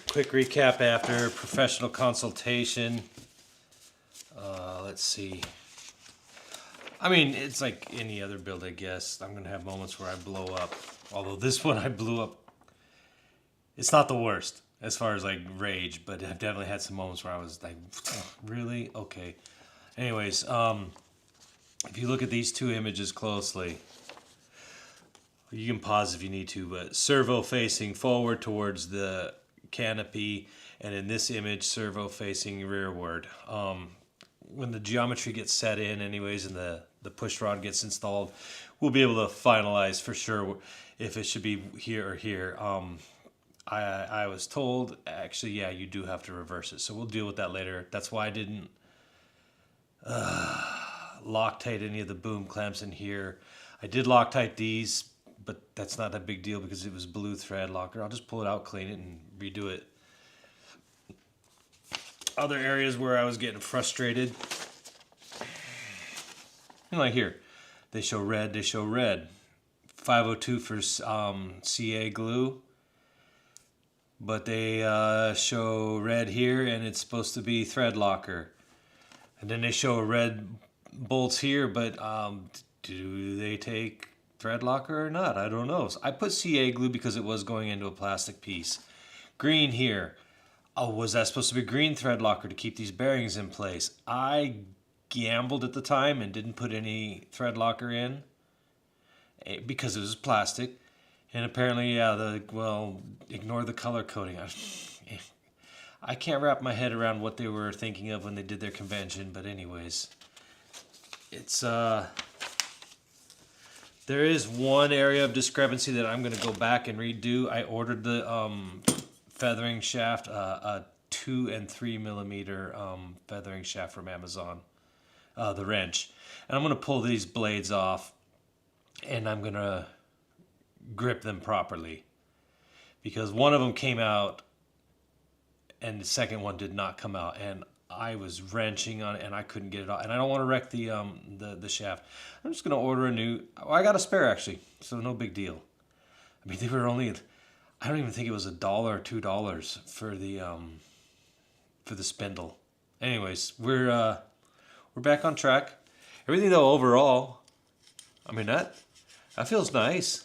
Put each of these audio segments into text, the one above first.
Quick recap after professional consultation. Let's see. I mean, it's like any other build, I guess. I'm going to have moments where I blow up. Although this one I blew up. It's not the worst as far as like rage, but I've definitely had some moments where I was like, really? Okay. Anyways, if you look at these two images closely, you can pause if you need to, but servo facing forward towards the canopy, and in this image, servo facing rearward. When the geometry gets set in anyways and the push rod gets installed, we'll be able to finalize for sure if it should be here or here. I was told, actually, yeah, you do have to reverse it. So we'll deal with that later. That's why I didn't Loctite any of the boom clamps in here. I did Loctite these, but that's not a big deal because it was blue thread locker. I'll just pull it out, clean it, and redo it. Other areas where I was getting frustrated, like here, they show red, 502 for CA glue, but they show red here, and it's supposed to be thread locker. And then they show red bolts here, but do they take thread locker or not? I don't know. So I put CA glue because it was going into a plastic piece. Green here. Oh, was that supposed to be green thread locker to keep these bearings in place? I gambled at the time and didn't put any thread locker in because it was plastic. And apparently, yeah, ignore the color coding. I can't wrap my head around what they were thinking of when they did their convention, but anyways, it's there is one area of discrepancy that I'm going to go back and redo. I ordered the feathering shaft, a 2 and 3 millimeter feathering shaft from Amazon, the wrench, and I'm going to pull these blades off, and I'm going to grip them properly because one of them came out and the second one did not come out, and I was wrenching on it and I couldn't get it off, and I don't want to wreck the shaft. I'm just going to order a new. Oh, I got a spare actually, so no big deal. I mean, they were only, I don't even think it was $1 or $2 for the spindle. Anyways, we're back on track. Everything though overall, I mean that feels nice.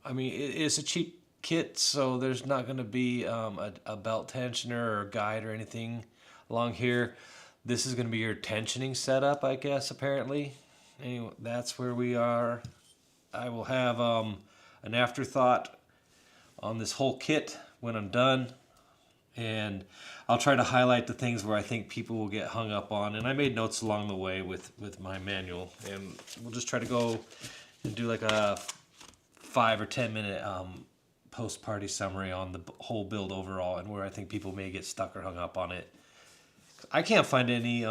I mean it's a cheap kit, so there's not going to be a belt tensioner or guide or anything along here. This is going to be your tensioning setup, I guess. Apparently, anyway, that's where we are. I will have an afterthought on this whole kit when I'm done, and I'll try to highlight the things where I think people will get hung up on, and I made notes along the way with my manual, and we'll just try to go and do like a 5 or 10 minute post-party summary on the whole build overall and where I think people may get stuck or hung up on it. I can't find any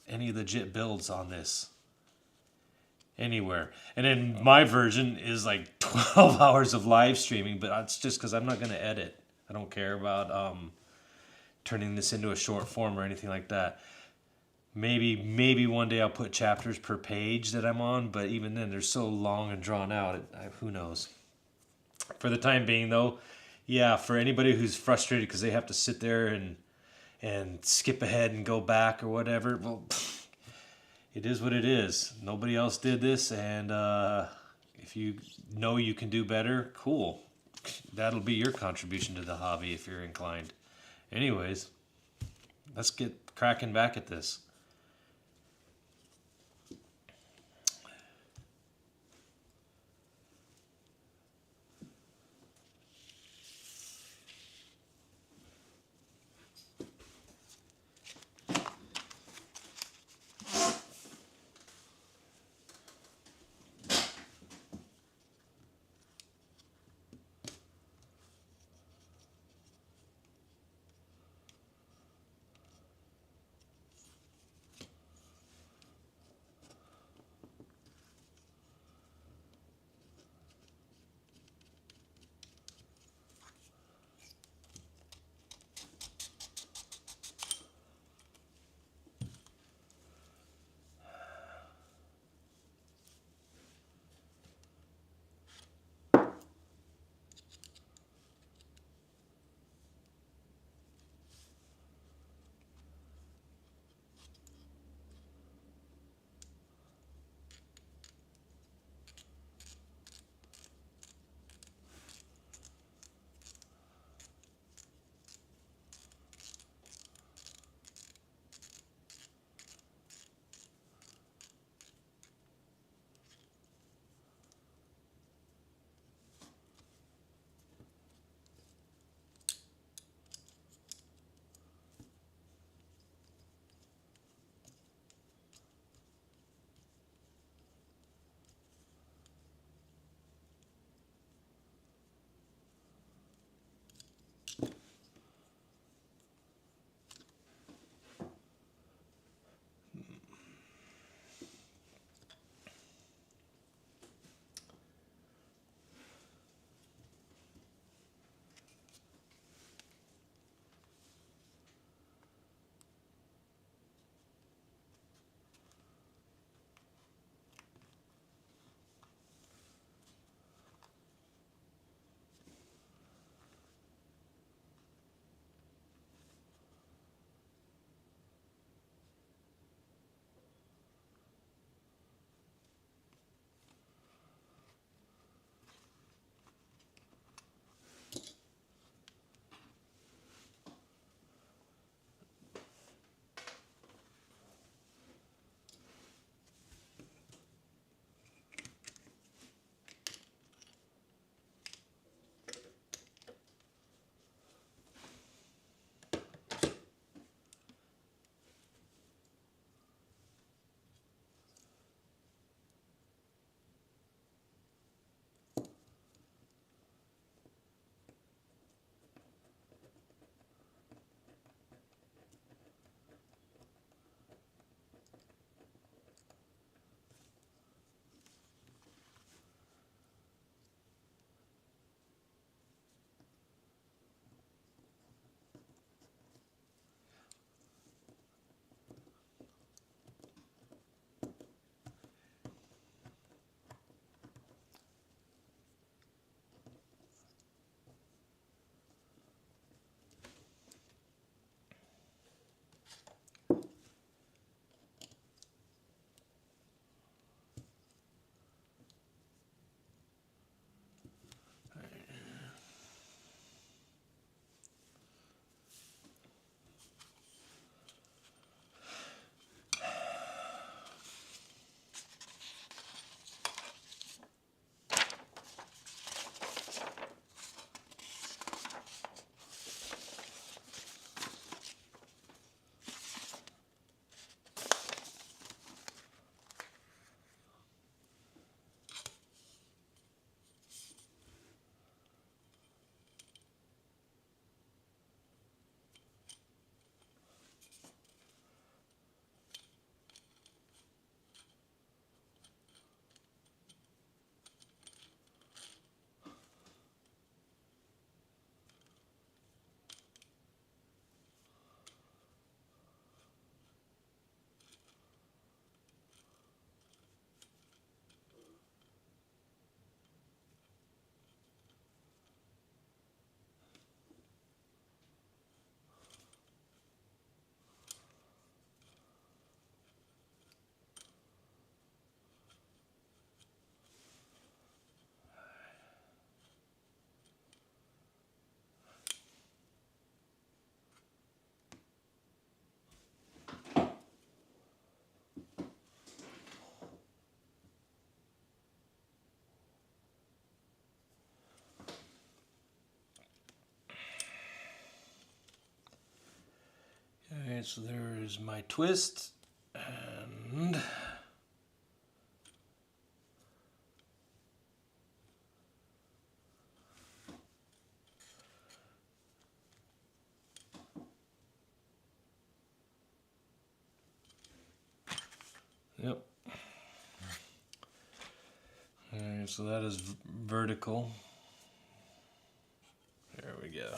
legit builds on this anywhere. And then my version is like 12 hours of live streaming, but it's just because I'm not going to edit. I don't care about turning this into a short form or anything like that. Maybe one day I'll put chapters per page that I'm on, but even then they're so long and drawn out, who knows. For the time being though, yeah, for anybody who's frustrated because they have to sit there and skip ahead and go back or whatever, well, it is what it is. Nobody else did this, and if you know you can do better, cool. That'll be your contribution to the hobby if you're inclined. Anyways, let's get cracking back at this. Alright, so there is my twist, and yep. Alright, so that is vertical. There we go.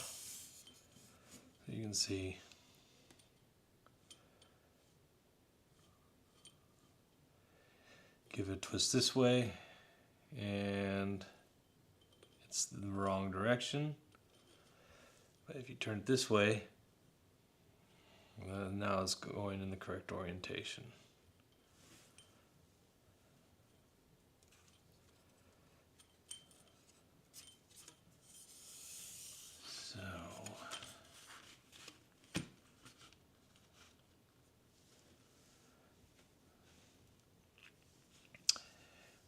You can see. Give it a twist this way, and it's the wrong direction. But if you turn it this way, now it's going in the correct orientation. So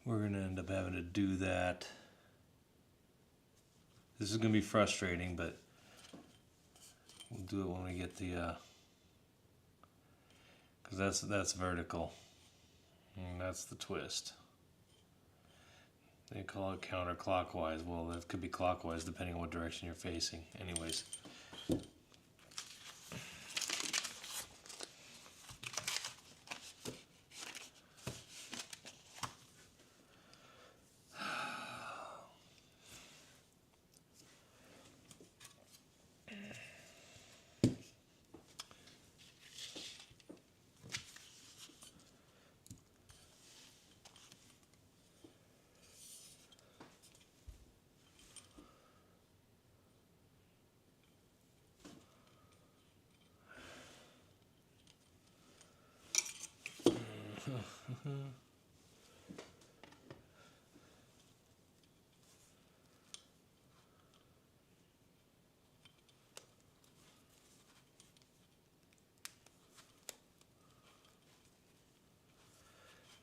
we're going to end up having to do that. This is going to be frustrating, but we'll do it when we get the, because that's vertical, and that's the twist. They call it counterclockwise. Well, that could be clockwise depending on what direction you're facing. Anyways.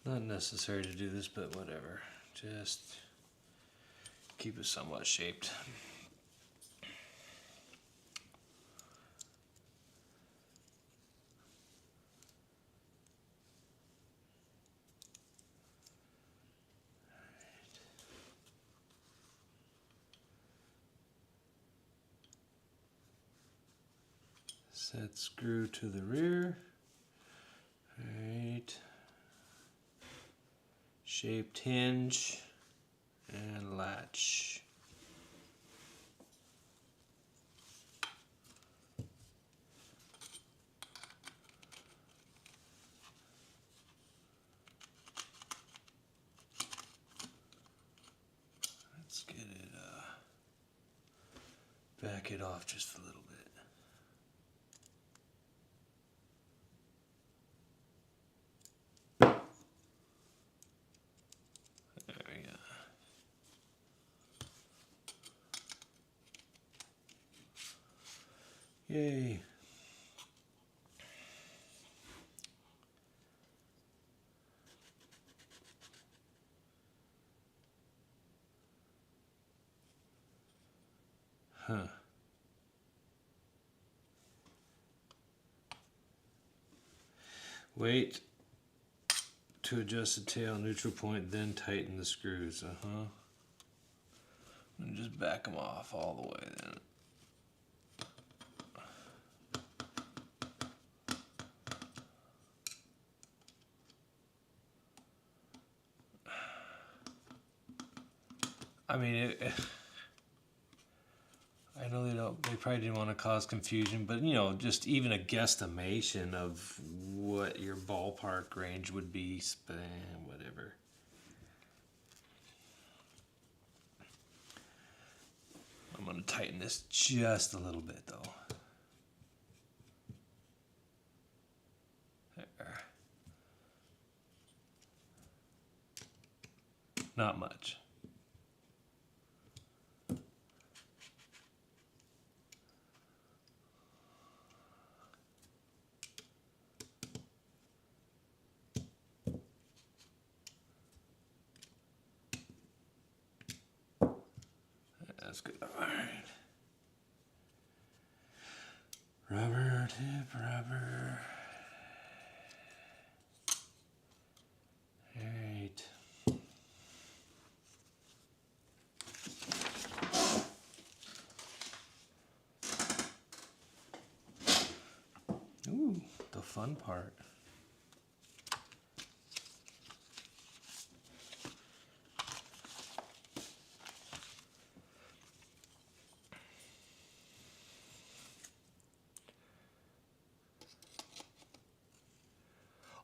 Not necessary to do this, but whatever. Just keep it somewhat shaped. Set screw to the rear. Alright. Shaped hinge and latch. Let's get it, back it off just a little bit. Yay. Huh. Wait to adjust the tail neutral point, then tighten the screws. And just back them off all the way then. I mean, I know they probably didn't want to cause confusion, but you know, just even a guesstimation of what your ballpark range would be, whatever. I'm going to tighten this just a little bit though. There. Not much. That's good. All right. Rubber. tip rubber. Alright. Ooh, the fun part.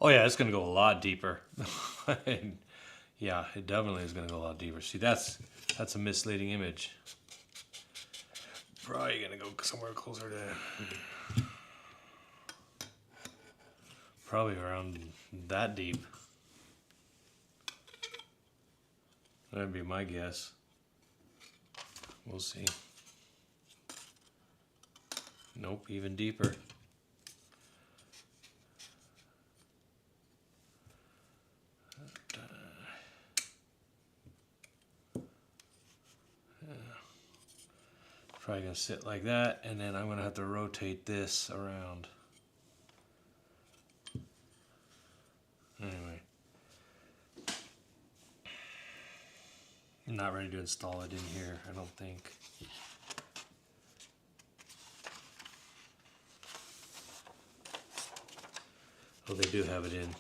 Oh yeah, it's gonna go a lot deeper. Yeah, it definitely is gonna go a lot deeper. See, that's a misleading image. Probably gonna go somewhere closer to probably around that deep. That'd be my guess. We'll see. Nope, even deeper. Probably gonna sit like that, and then I'm gonna have to rotate this around. Anyway, I'm not ready to install it in here, I don't think. Oh, they do have it in.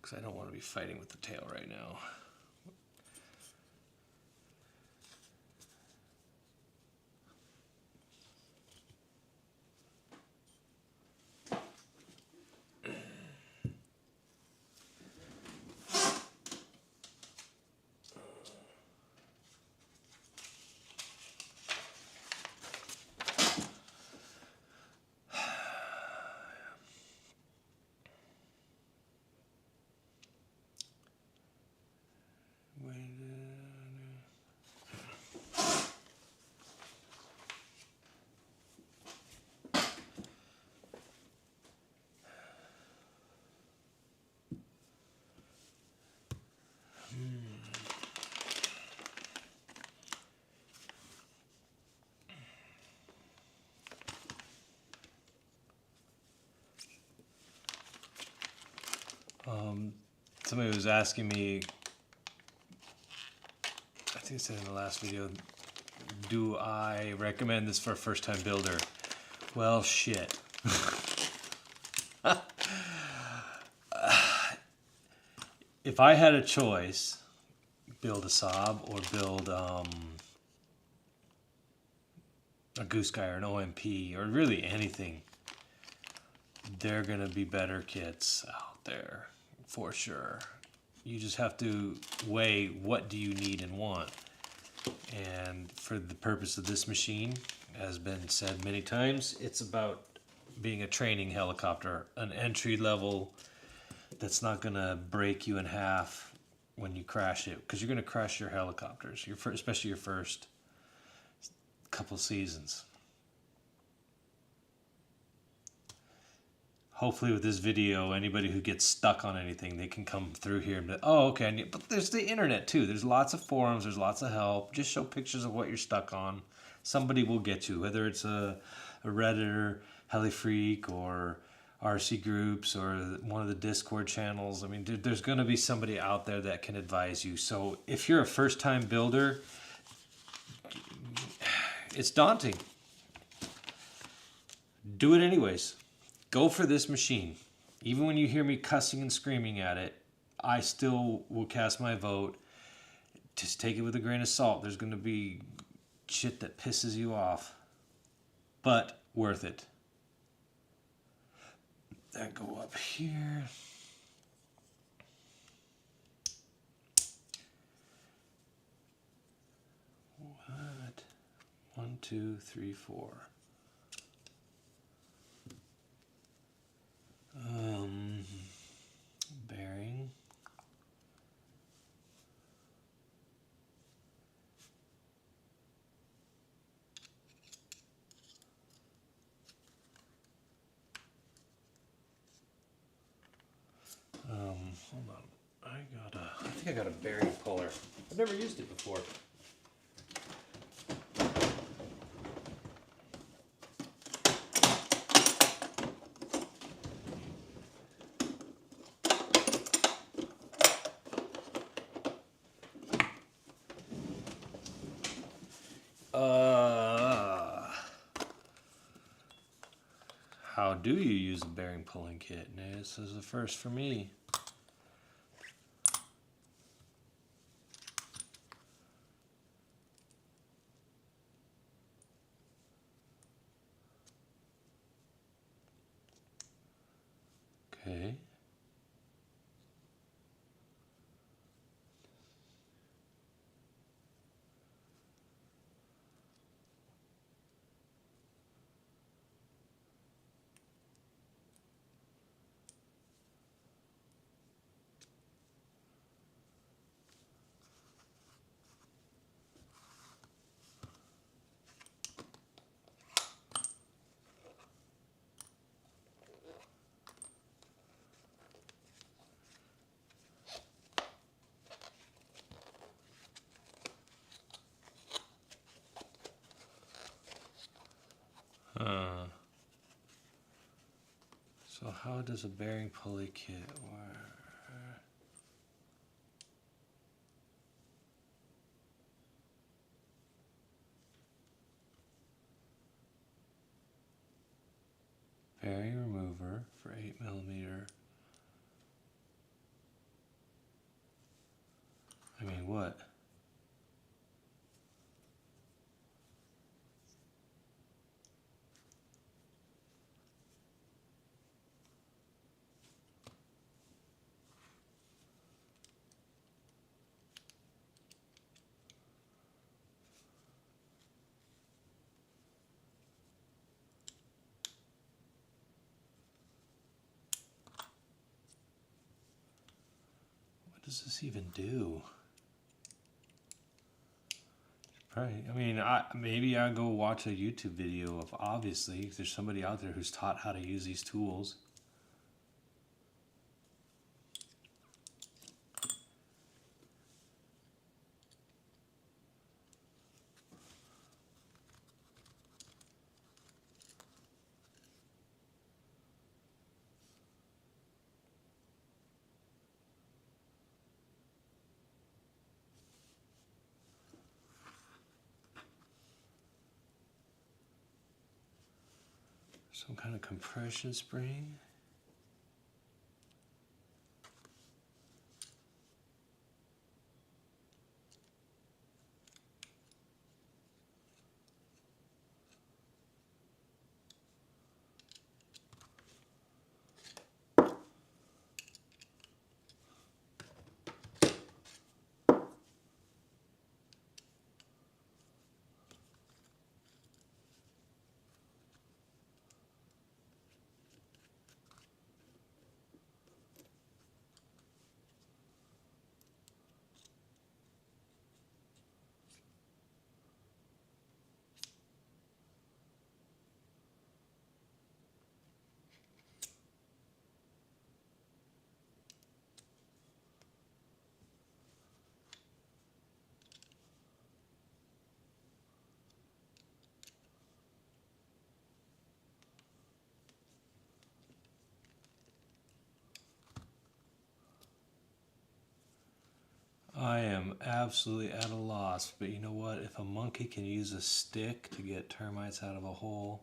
Because I don't want to be fighting with the tail right now. Somebody was asking me, I think I said in the last video, do I recommend this for a first-time builder? Well, shit. If I had a choice, build a Saab or build a Goose Guy or an OMP or really anything, they're gonna be better kits out there for sure. You just have to weigh what do you need and want. And for the purpose of this machine, as been said many times, it's about being a training helicopter, an entry level that's not gonna break you in half when you crash it, because you're gonna crash your helicopters, especially your first couple seasons. Hopefully with this video, anybody who gets stuck on anything, they can come through here and be, oh, okay. But there's the internet too. There's lots of forums. There's lots of help. Just show pictures of what you're stuck on. Somebody will get you, whether it's a Redditor, HeliFreak, or RC groups, or one of the Discord channels. I mean, there's going to be somebody out there that can advise you. So if you're a first-time builder, it's daunting. Do it anyways. Go for this machine. Even when you hear me cussing and screaming at it, I still will cast my vote. Just take it with a grain of salt. There's going to be shit that pisses you off, but worth it. That go up here. What? 1, 2, 3, 4. Bearing. Hold on. I think I got a bearing puller. I've never used it before. How do you use a bearing pulling kit? This is the first for me. Okay. So how does a bearing pulley kit work? Bearing remover for 8mm. I mean, what? What does this even do? Probably, I mean, maybe I'll go watch a YouTube video of, obviously, if there's somebody out there who's taught how to use these tools. Some kind of compression spring. I am absolutely at a loss, but you know what? If a monkey can use a stick to get termites out of a hole,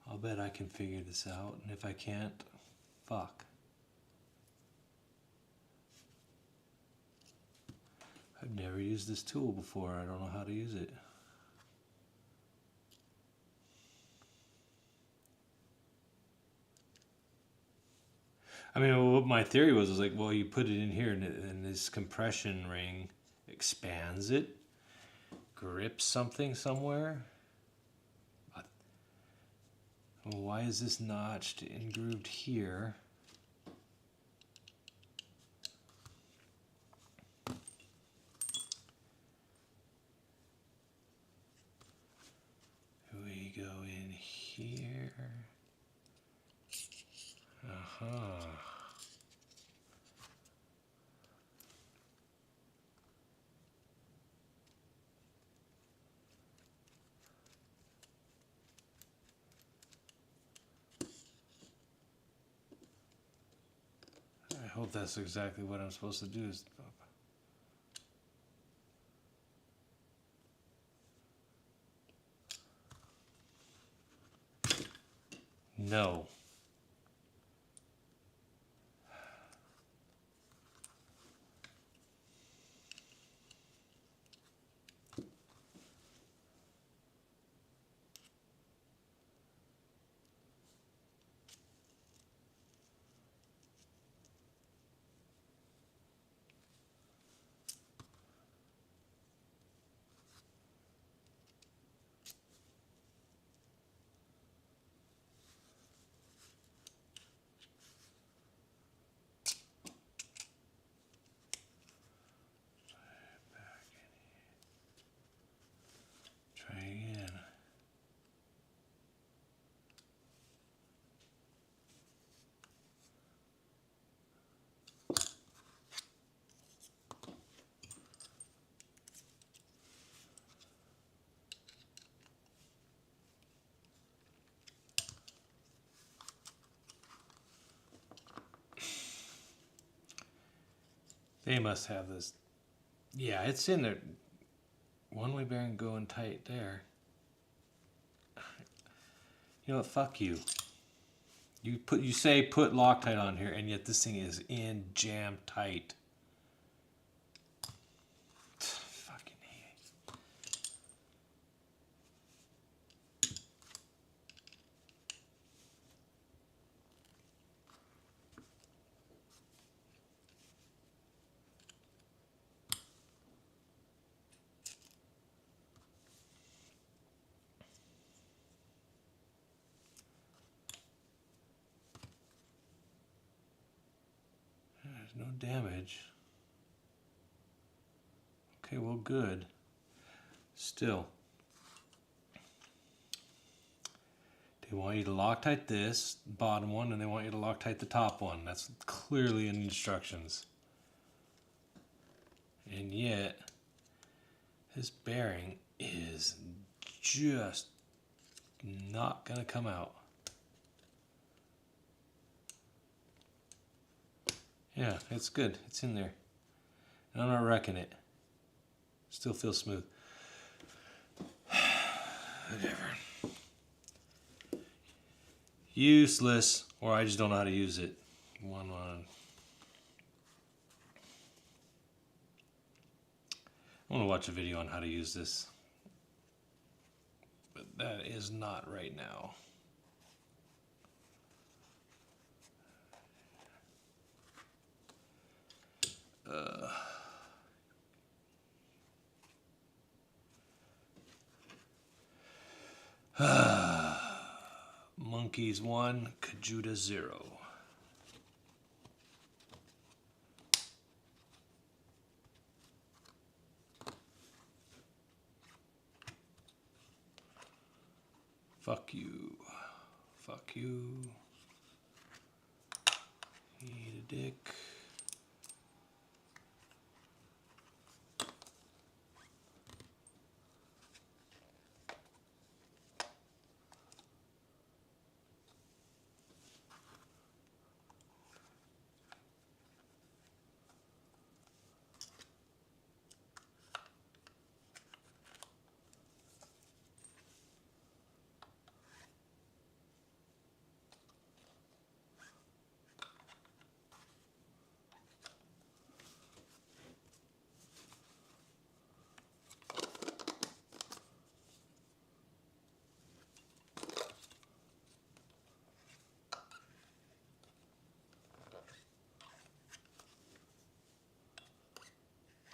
I'll bet I can figure this out. And if I can't, fuck. I've never used this tool before. I don't know how to use it. I mean, what my theory was like, well, you put it in here and this compression ring expands it, grips something somewhere. Well, why is this notched and grooved here? We go in here. Uh-huh. hope that's exactly what I'm supposed to do. No. Try again. They must have this. Yeah, it's in there. One-way bearing going tight there. You know what? Fuck you. You say put Loctite on here, and yet this thing is in jam tight. Fucking hate. There's no damage. Okay, well, good. Still, they want you to Loctite this bottom one, and they want you to Loctite the top one. That's clearly in the instructions. And yet, this bearing is just not gonna come out. Yeah, it's good. It's in there. And I'm not wrecking it. Still feels smooth. Whatever. Useless, or I just don't know how to use it. One. I want to watch a video on how to use this. But that is not right now. Monkeys 1, Kajuta 0. Fuck you. Fuck you. Eat a dick.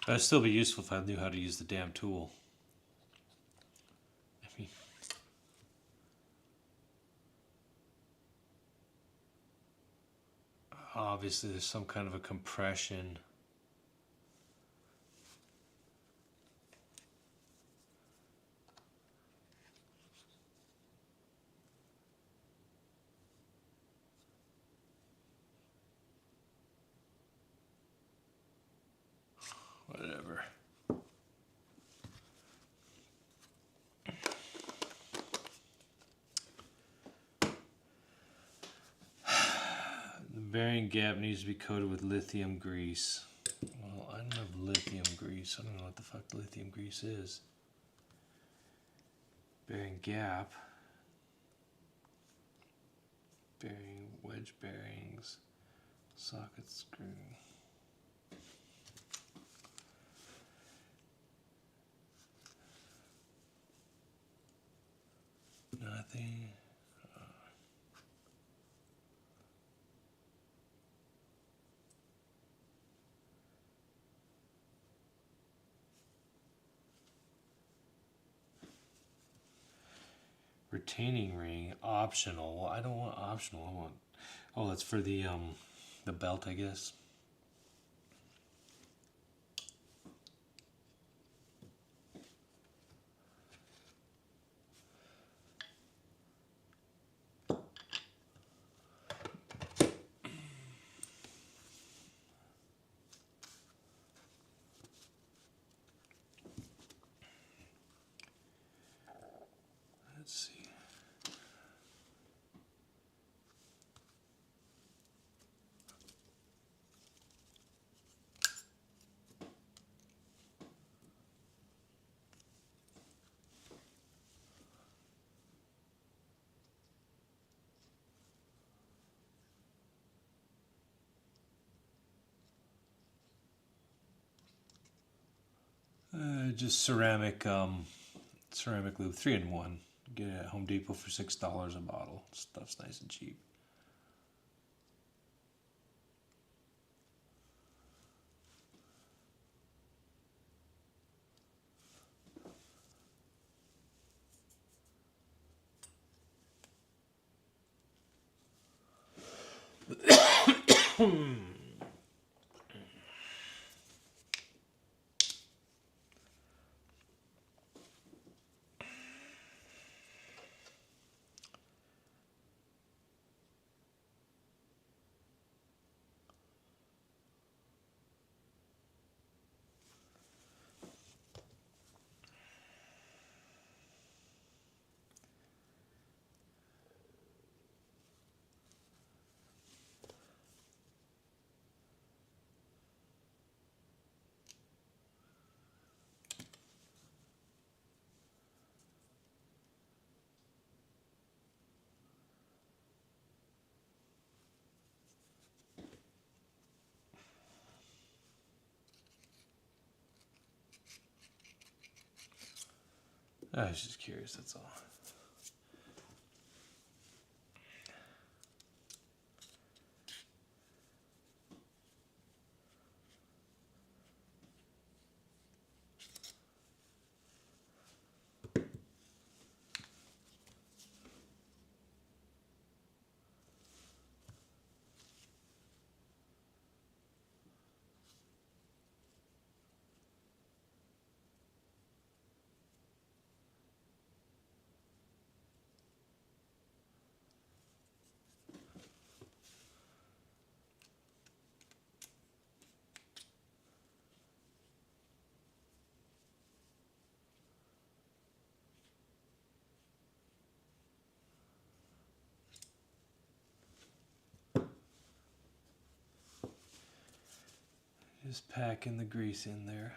That'd still be useful if I knew how to use the damn tool. I mean, obviously there's some kind of a compression. Whatever. The Bearing gap needs to be coated with lithium grease. Well, I don't have lithium grease. I don't know what the fuck lithium grease is. Bearing gap. Bearing wedge bearings. Socket screw. Nothing. Retaining ring optional. Well, I don't want optional. I want. Oh, that's for the belt, I guess. Let's see. Just ceramic lube, 3-in-1. Get it at Home Depot for $6 a bottle. Stuff's nice and cheap. I was just curious, that's all. Just packing the grease in there.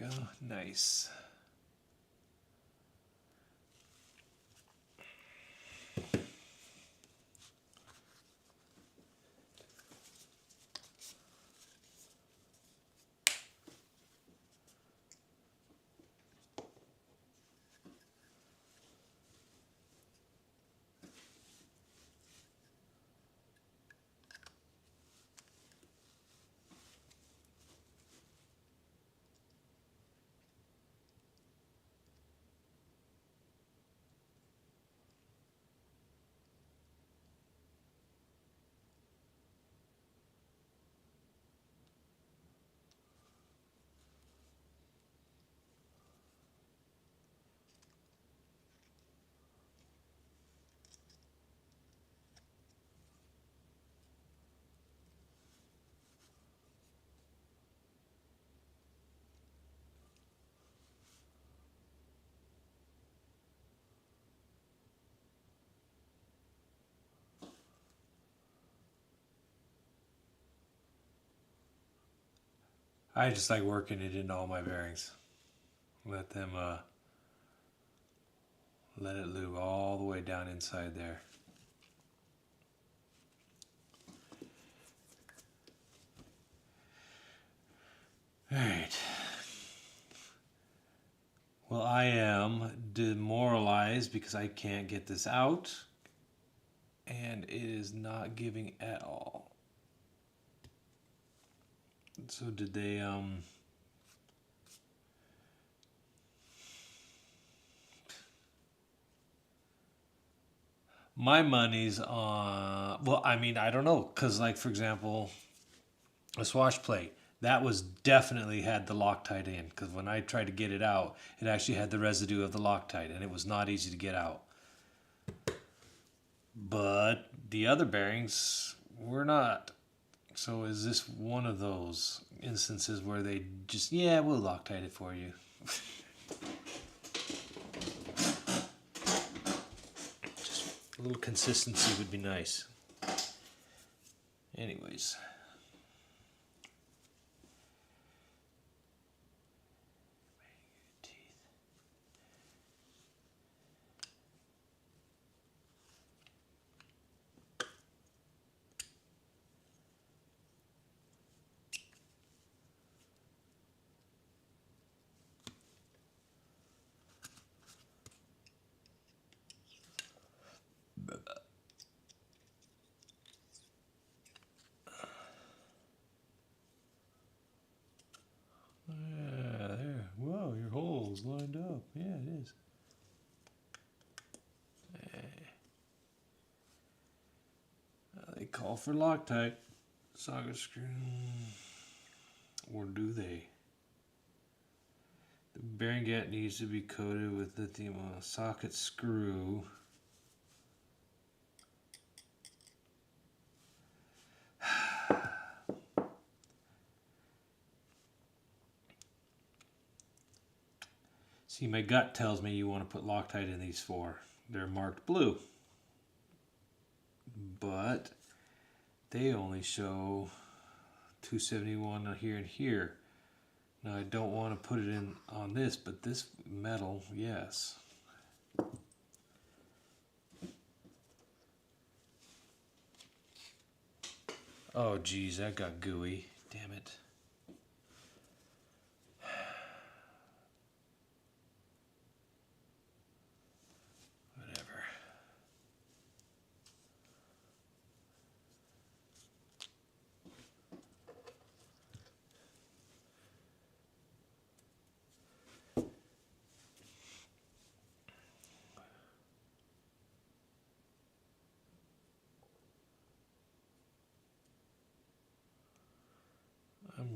go. Nice. I just like working it into all my bearings. Let them let it lube all the way down inside there. All right. Well, I am demoralized because I can't get this out, and it is not giving at all. So did they my money's on, well, I mean, I don't know, because like, for example, a swash plate, that was definitely had the Loctite in, because when I tried to get it out, it actually had the residue of the Loctite, and it was not easy to get out. But the other bearings were not. So is this one of those instances where they just, yeah, we'll Loctite it for you? Just a little consistency would be nice. Anyways. There. Whoa, your hole's lined up. Yeah, it is. They call for Loctite. Socket screw. Or do they? The bearing gap needs to be coated with lithium on a socket screw. See, my gut tells me you want to put Loctite in these four. They're marked blue. But they only show 271 here and here. Now I don't want to put it in on this, but this metal, yes. Oh geez, that got gooey. Damn it. Whatever. I'm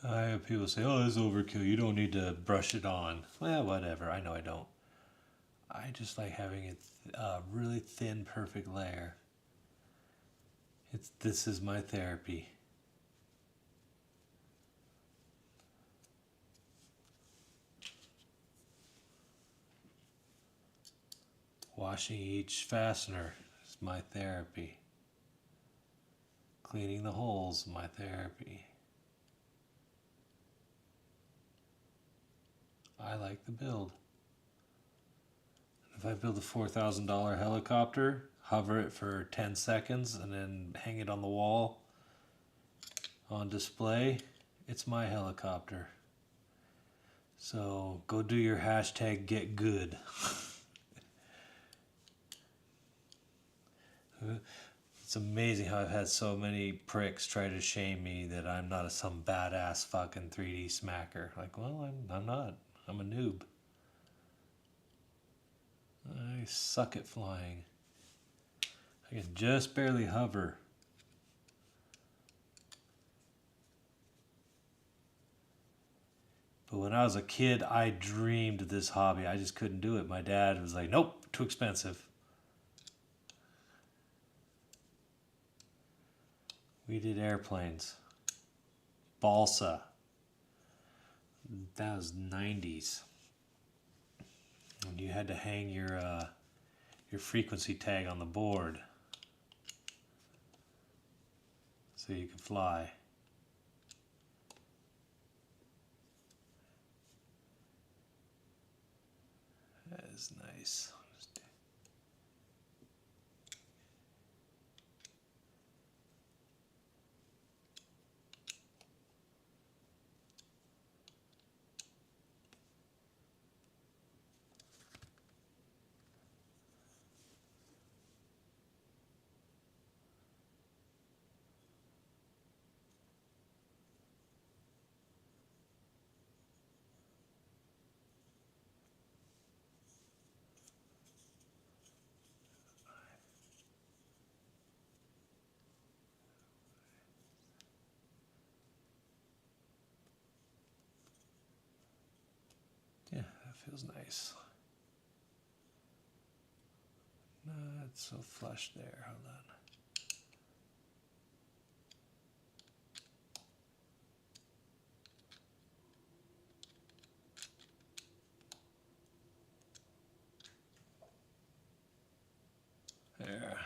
I have people say, oh, this is overkill. You don't need to brush it on. Well, whatever. I know I don't. I just like having a really thin, perfect layer. This is my therapy. Washing each fastener is my therapy. Cleaning the holes, my therapy. I like the build. If I build a $4,000 helicopter, hover it for 10 seconds, and then hang it on the wall on display, it's my helicopter. So go do your hashtag get good. It's amazing how I've had so many pricks try to shame me that I'm not some badass fucking 3D smacker. Like, well, I'm not. I'm a noob. I suck at flying. I can just barely hover. But when I was a kid, I dreamed of this hobby. I just couldn't do it. My dad was like, nope, too expensive. We did airplanes. Balsa. That was 90s. And you had to hang your frequency tag on the board so you could fly. That is nice. Yeah, that feels nice. Not so flush there. Hold on. There.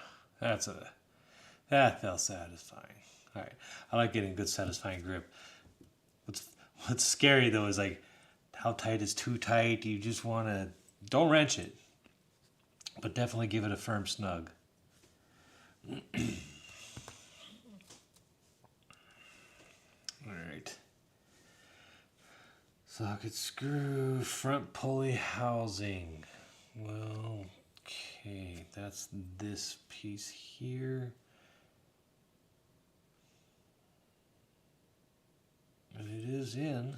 That felt satisfying. All right. I like getting good satisfying grip. What's scary though is like how tight is too tight. You just want to don't wrench it, but definitely give it a firm snug. All right. Socket screw, front pulley housing. Well, okay, that's this piece here. And it is in.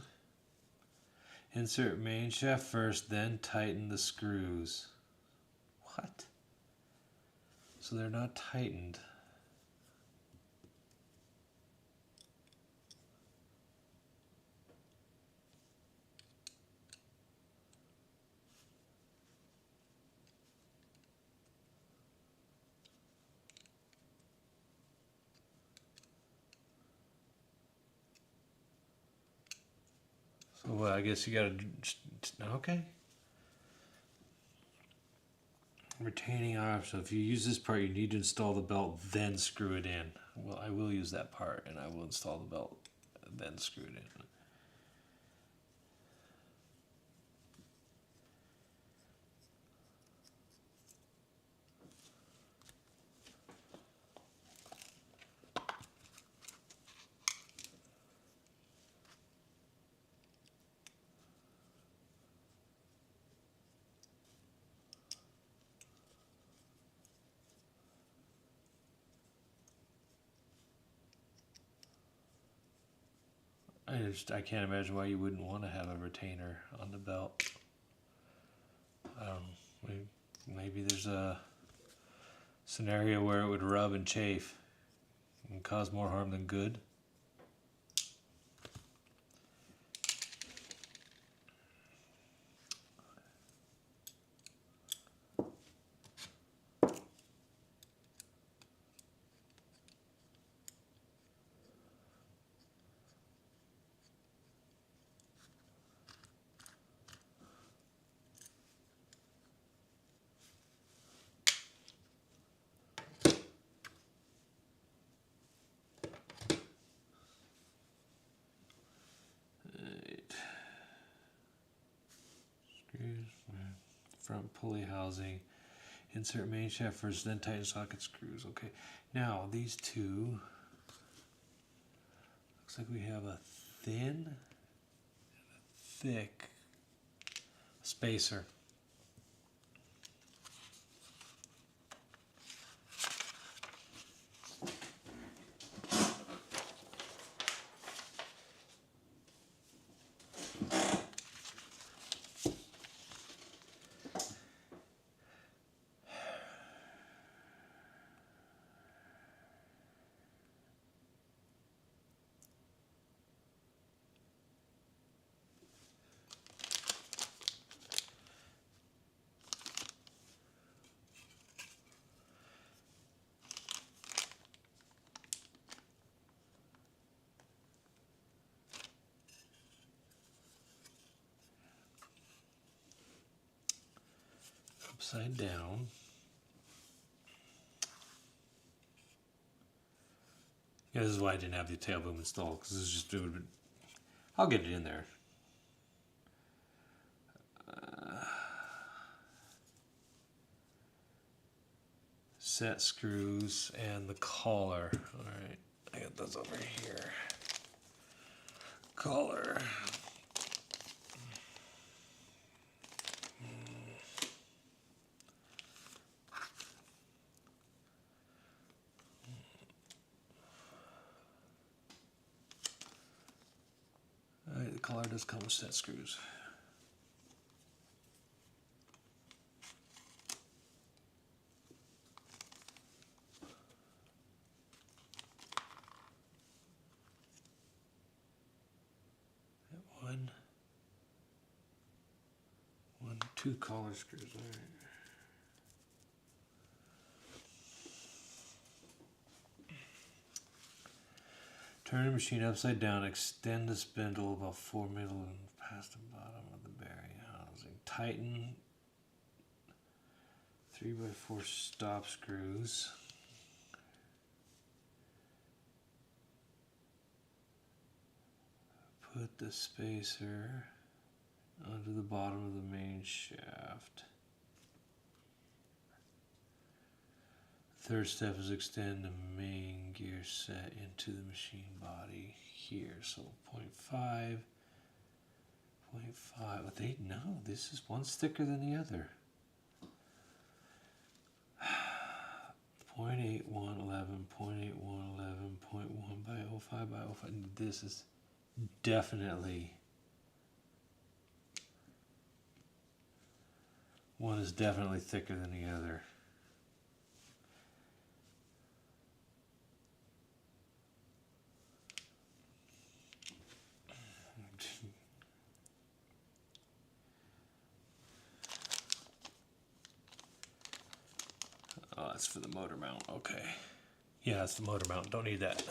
Insert main shaft first, then tighten the screws. What? So they're not tightened. So well, I guess you gotta, okay. Retaining arm, so if you use this part, you need to install the belt, then screw it in. Well, I will use that part, and I will install the belt, then screw it in. I can't imagine why you wouldn't want to have a retainer on the belt. Maybe there's a scenario where it would rub and chafe and cause more harm than good. front pulley housing. Insert main shaft first, then tighten socket screws. Okay, now these two, looks like we have a thin, thick spacer. Upside down. Yeah, this is why I didn't have the tail boom installed, because this is just doing. I'll get it in there. Set screws and the collar. All right, I got those over here. Collar. Alright, the collar does come with set screws. Two collar screws. All right. Turn the machine upside down. Extend the spindle about 4 middle and past the bottom of the bearing housing. Tighten 3x4 stop screws. Put the spacer onto the bottom of the main shaft. Third step is extend the main gear set into the machine body here. So 0.5, 0.5. But they know this is one's thicker than the other. 0.81, 11, 0.81, 11, 0.1 by 05 by 05. This is definitely, one is definitely thicker than the other. Oh, that's for the motor mount. Okay. Yeah, that's the motor mount. Don't need that.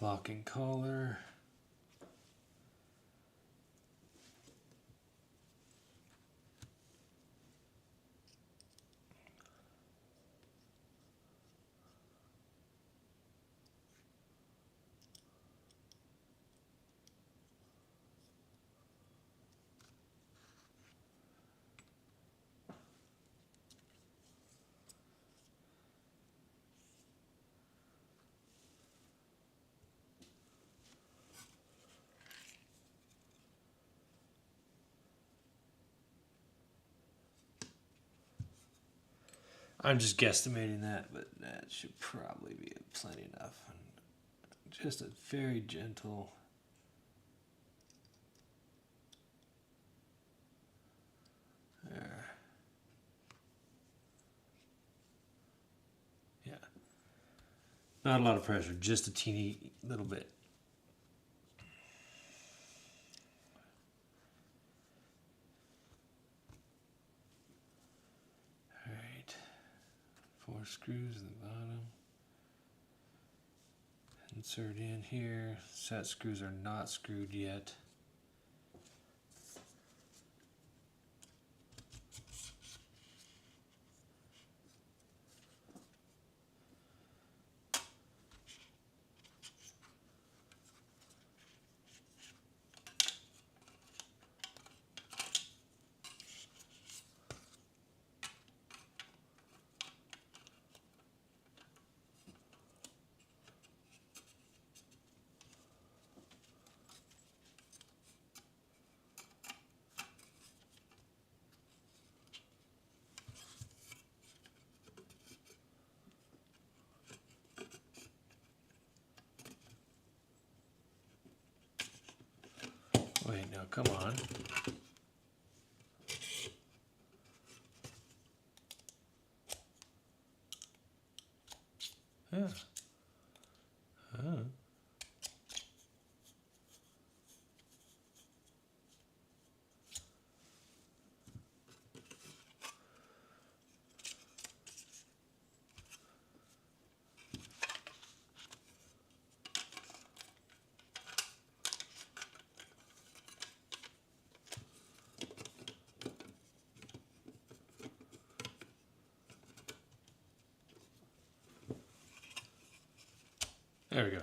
Locking collar. I'm just guesstimating that, but that should probably be plenty enough. And just a very gentle. There. Yeah. Not a lot of pressure, just a teeny little bit. Alright. 4 screws at the bottom. Insert in here. Set screws are not screwed yet. Now, come on. Yeah. Huh. 'There we go.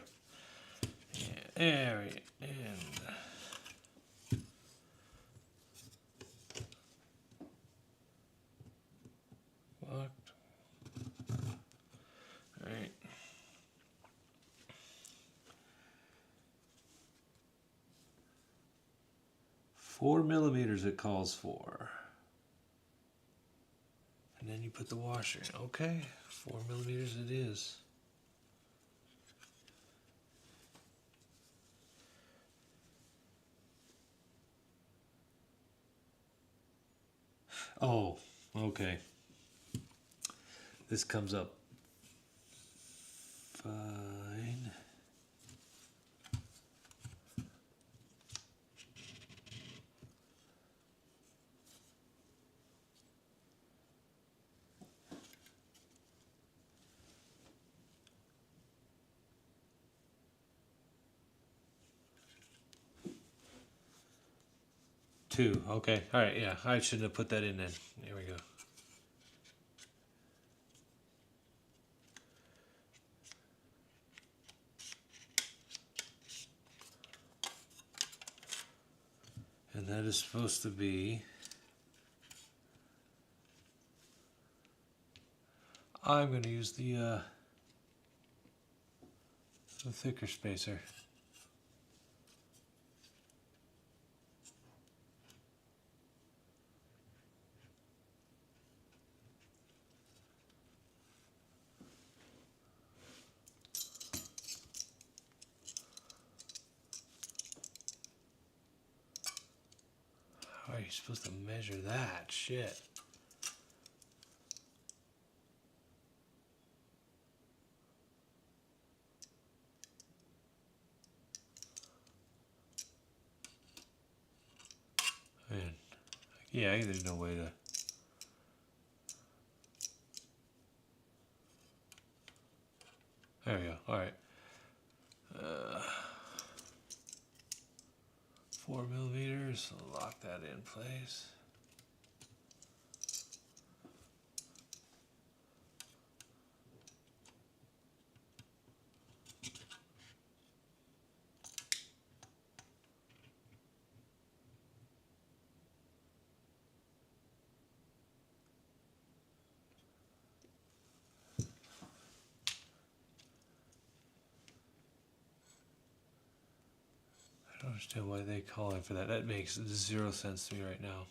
There we and locked. All right. 4 millimeters it calls for. And then you put the washer in. Okay, 4 millimeters it is. Oh, okay. This comes up fine. Two. Okay. All right. Yeah, I shouldn't have put that in then. There we go. And that is supposed to be. I'm going to use the thicker spacer. How are you supposed to measure that? Shit. Man. Yeah, there's no way to. There we go. All right. 4 millimeters. Lock that in place. I don't understand why they call it for that. That makes 0 sense to me right now.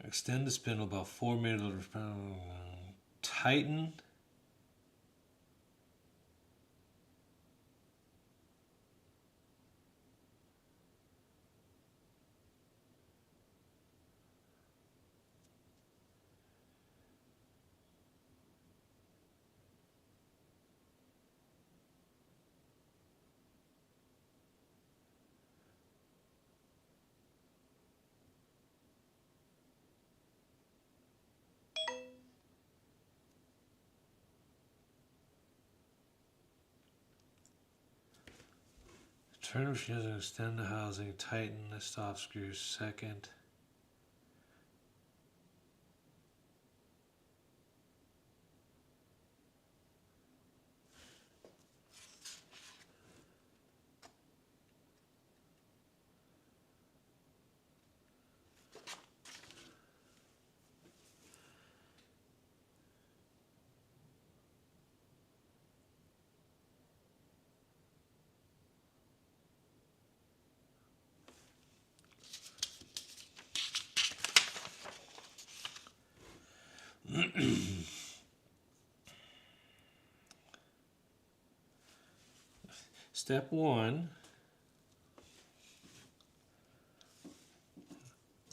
Extend the spindle about 4 millimeters. Tighten. Turn machine and extend the housing. Tighten the stop screws. Second. Step one.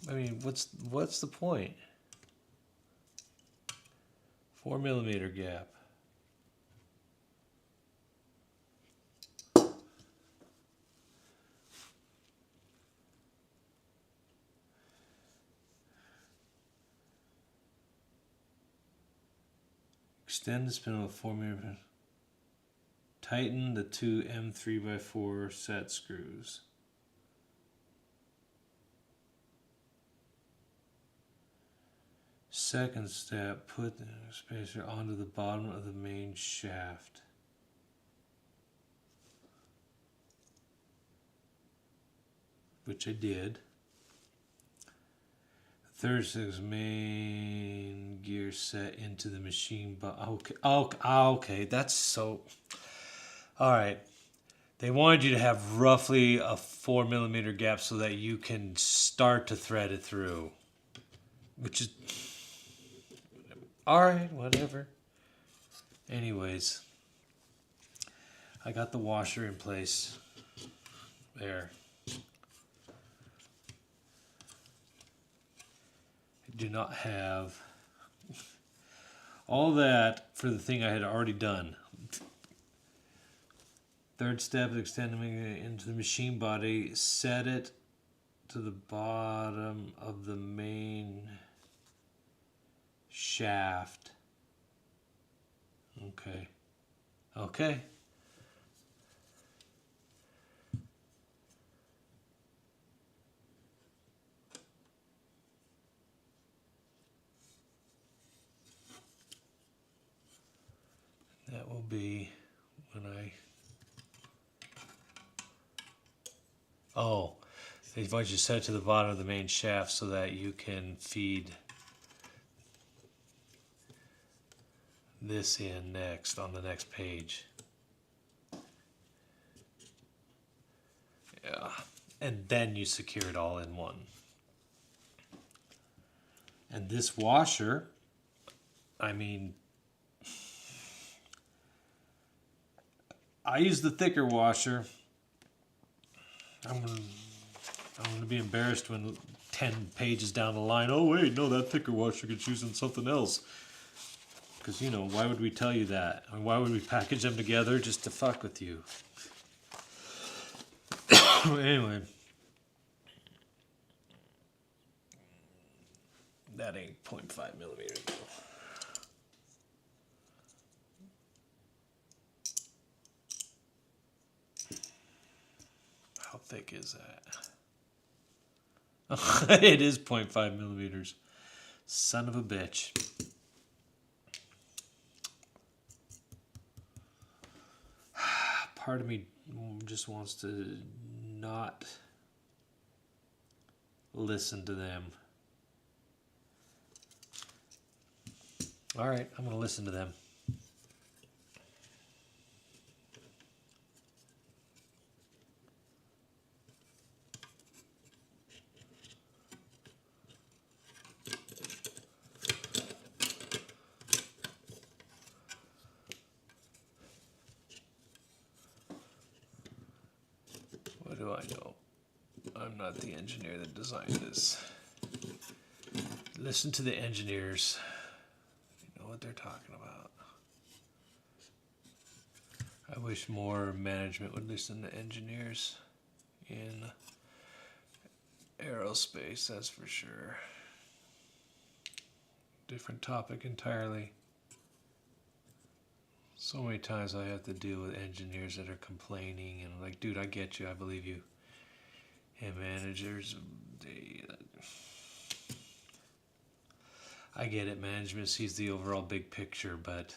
I mean, what's the point? 4 millimeter gap. Extend the spindle with 4 millimeter. Tighten the two M3x4 set screws. Second step, put the spacer onto the bottom of the main shaft. Which I did. Third step is main gear set into the machine. But okay, that's so. All right. They wanted you to have roughly a 4 millimeter gap so that you can start to thread it through. Which is. Alright, whatever. Anyways. I got the washer in place. There. I do not have all that for the thing I had already done. Third step is extending it into the machine body. Set it to the bottom of the main shaft. Okay. Okay. That will be when I... Oh, they want you to set it to the bottom of the main shaft so that you can feed this in next on the next page. Yeah, and then you secure it all in one. And this washer, I mean, I use the thicker washer. I'm gonna be embarrassed when 10 pages down the line, oh wait, no, that thicker washer gets used in something else. Because, you know, why would we tell you that? I mean, why would we package them together just to fuck with you? Anyway. That ain't 0.5 millimeters though. How thick is that? It is 0.5 millimeters. Son of a bitch. Part of me just wants to not listen to them. All right, I'm going to listen to them. What do I know? I'm not the engineer that designed this. Listen to the engineers. You know what they're talking about. I wish more management would listen to engineers in aerospace, that's for sure. Different topic entirely. So many times I have to deal with engineers that are complaining and like, dude, I get you, I believe you. And managers, I get it, management sees the overall big picture, but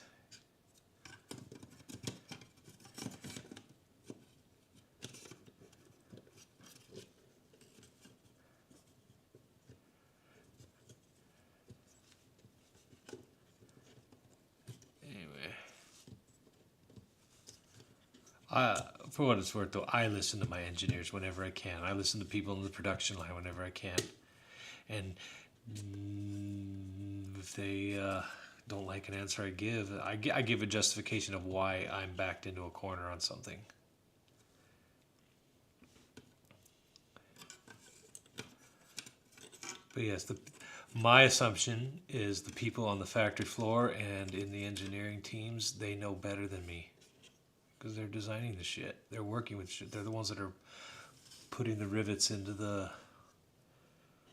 for what it's worth, though, I listen to my engineers whenever I can. I listen to people in the production line whenever I can. And if they don't like an answer I give a justification of why I'm backed into a corner on something. But yes, my assumption is the people on the factory floor and in the engineering teams, they know better than me. Because they're designing the shit. They're working with shit. They're the ones that are putting the rivets into the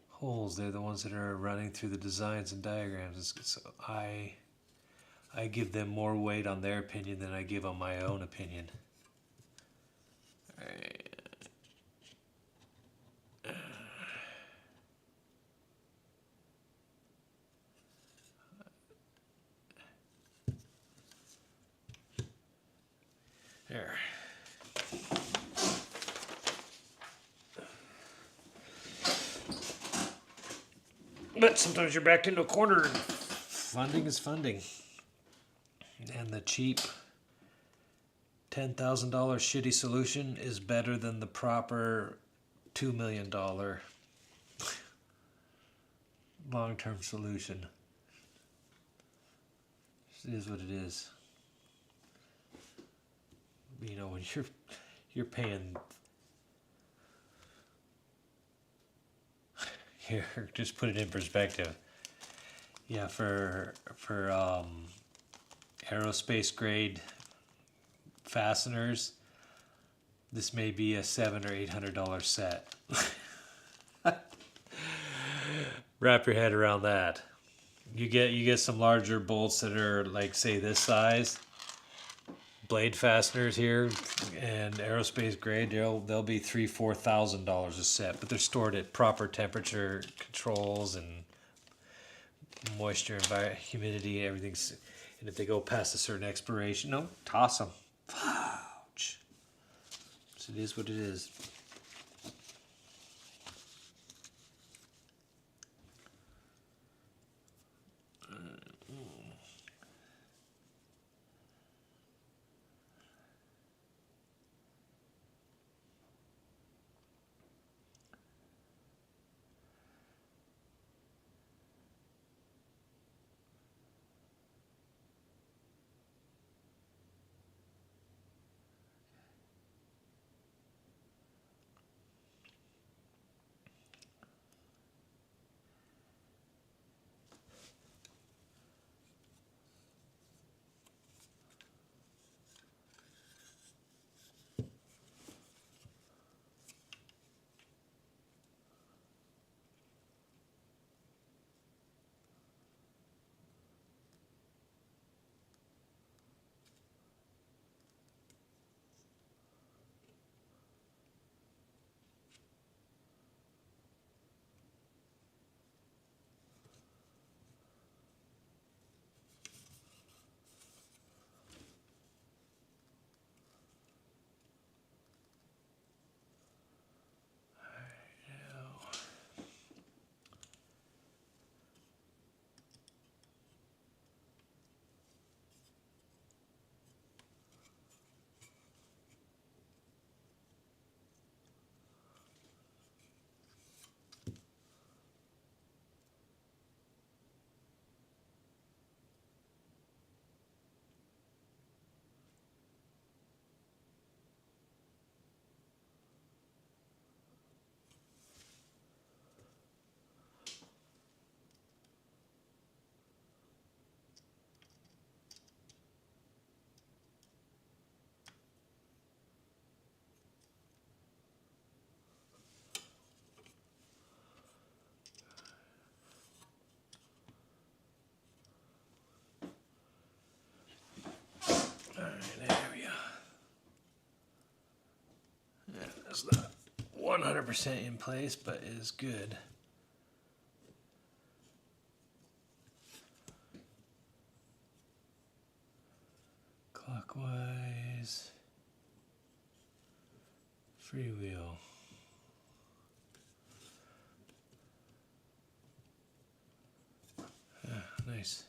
holes. They're the ones that are running through the designs and diagrams. So I give them more weight on their opinion than I give on my own opinion. All right. There. But sometimes you're backed into a corner. And funding is funding. And the cheap $10,000 shitty solution is better than the proper $2 million long-term solution. It is what it is. You know, when you're paying here, just put it in perspective. Yeah, for aerospace grade fasteners, this may be a $700 or $800 set. Wrap your head around that. You get some larger bolts that are like, say, this size. Blade fasteners here and aerospace grade, they'll be $3,000-$4,000 a set, but they're stored at proper temperature controls and moisture, humidity, everything's. And if they go past a certain expiration, no, toss them. Ouch. So it is what it is. There we go. Yeah, that's not 100% in place, but it is good. Clockwise. Freewheel. Yeah, nice.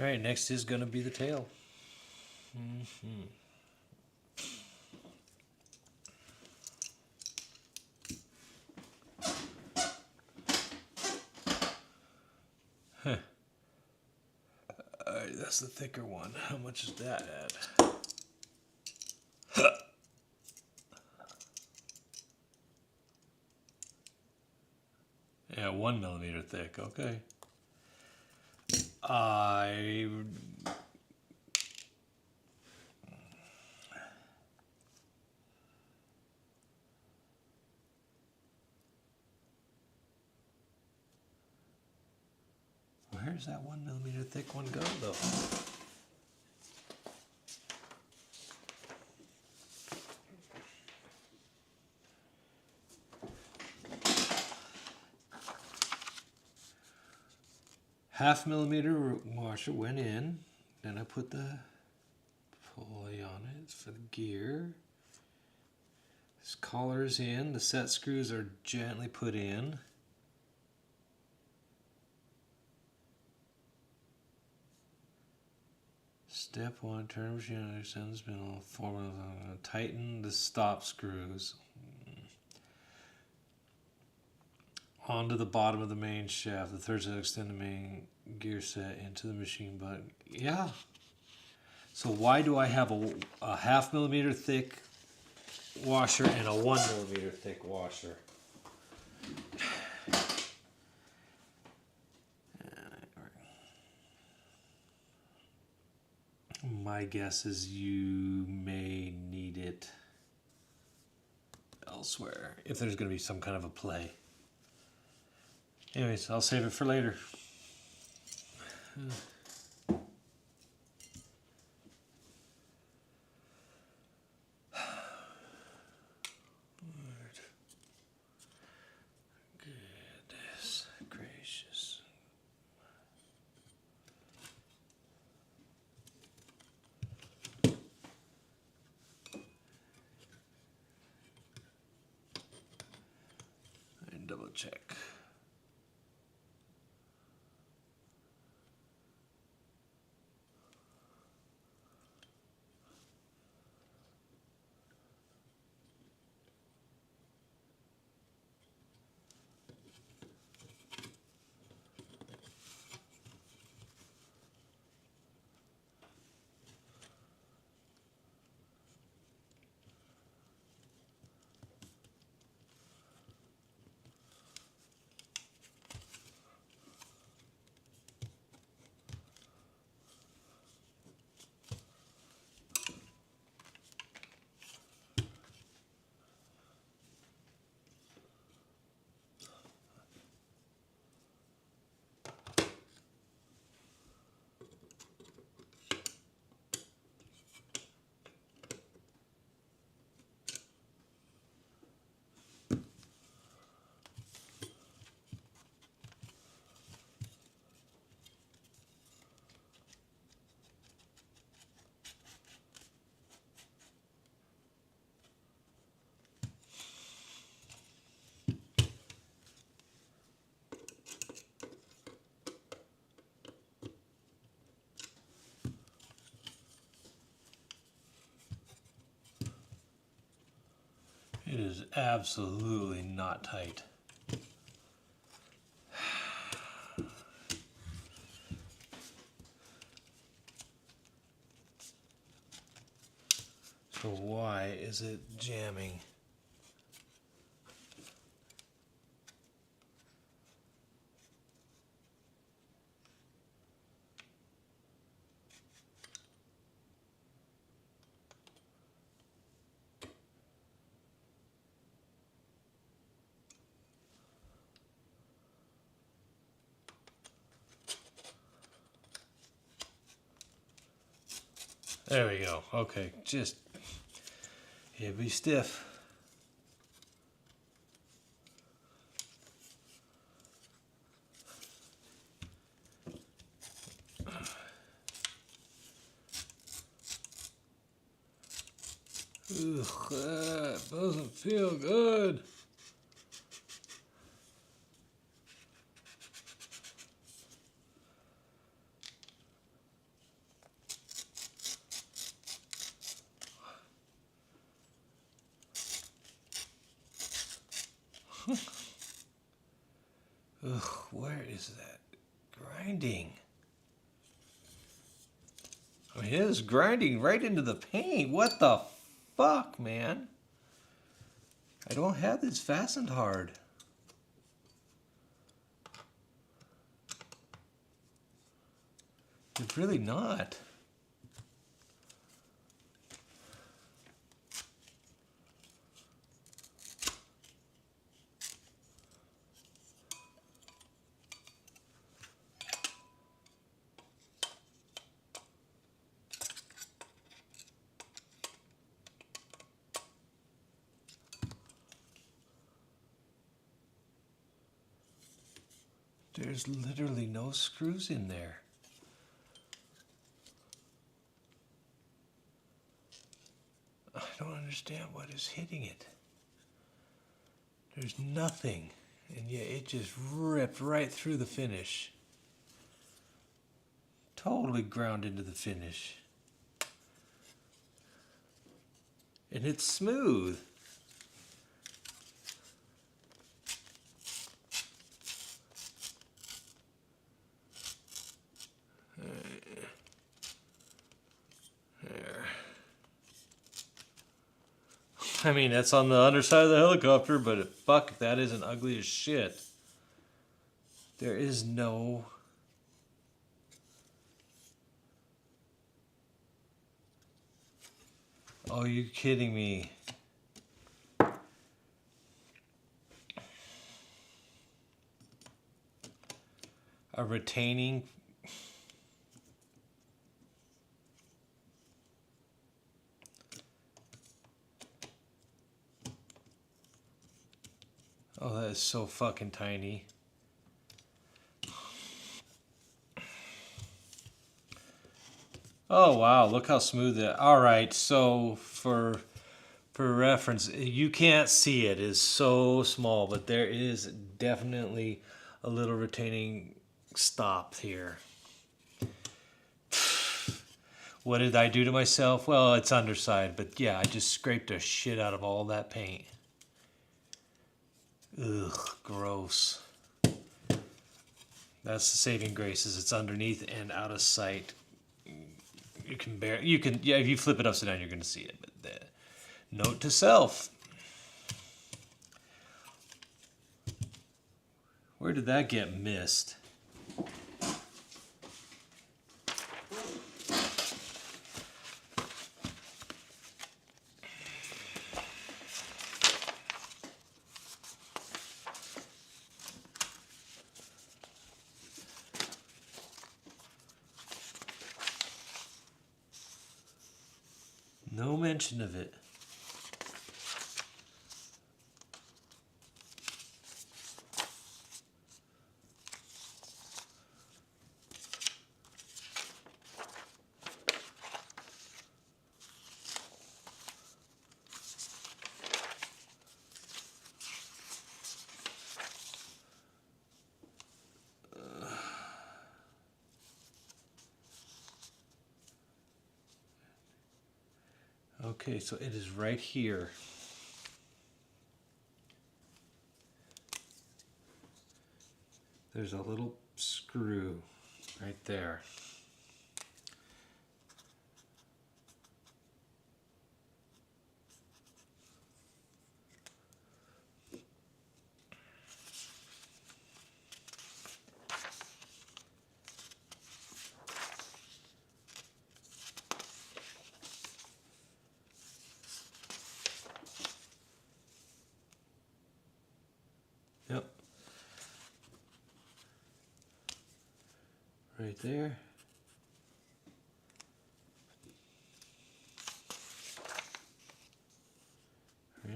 All right, next is going to be the tail. Huh. All right, that's the thicker one. How much is that at? Yeah, 1 millimeter thick. Okay. Where's that 1 millimeter thick one go though? Half millimeter washer went in. Then I put the pulley on it for the gear. This collar is in. The set screws are gently put in. Step 1, turn the machine on, extend the spindle, tighten the stop screws onto the bottom of the main shaft. The third set, extend the main gear set into the machine button. Yeah. So why do I have a half millimeter thick washer and a 1 millimeter thick washer? My guess is you may need it elsewhere if there's going to be some kind of a play. Anyways, I'll save it for later. Goodness gracious. And double check. It is absolutely not tight. So why is it jamming? There we go. Okay, just it'd be stiff. Ugh, that doesn't feel good. Ugh, where is that grinding? I mean, it is grinding right into the paint. What the fuck, man? I don't have this fastened hard. It's really not. There's literally no screws in there. I don't understand what is hitting it. There's nothing, and yet it just ripped right through the finish. Totally ground into the finish. And it's smooth. There. I mean, that's on the underside of the helicopter, but fuck, that isn't ugly as shit. There is no... Oh, you're kidding me. A retaining... Oh, that is so fucking tiny. Oh wow, look how smooth it. All right, so for reference, you can't see it. It's so small, but there is definitely a little retaining stop here. What did I do to myself? Well, it's underside, but yeah, I just scraped the shit out of all that paint. Ugh, gross. That's the saving grace, is it's underneath and out of sight. You can yeah, if you flip it upside down, you're gonna see it. But note to self. Where did that get missed? No mention of it. Okay, so it is right here. There's a little screw right there. Yep. Right there. Yeah.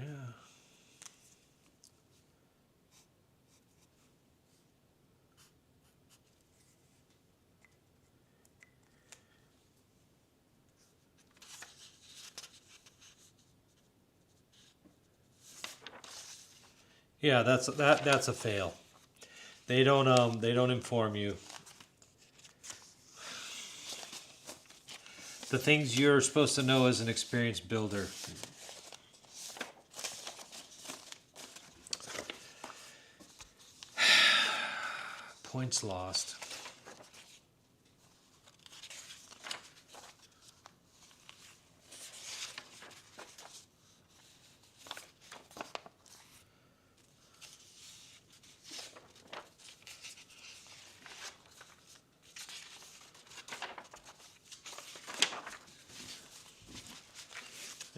Yeah, that's a fail. They don't inform you. The things you're supposed to know as an experienced builder. Points lost.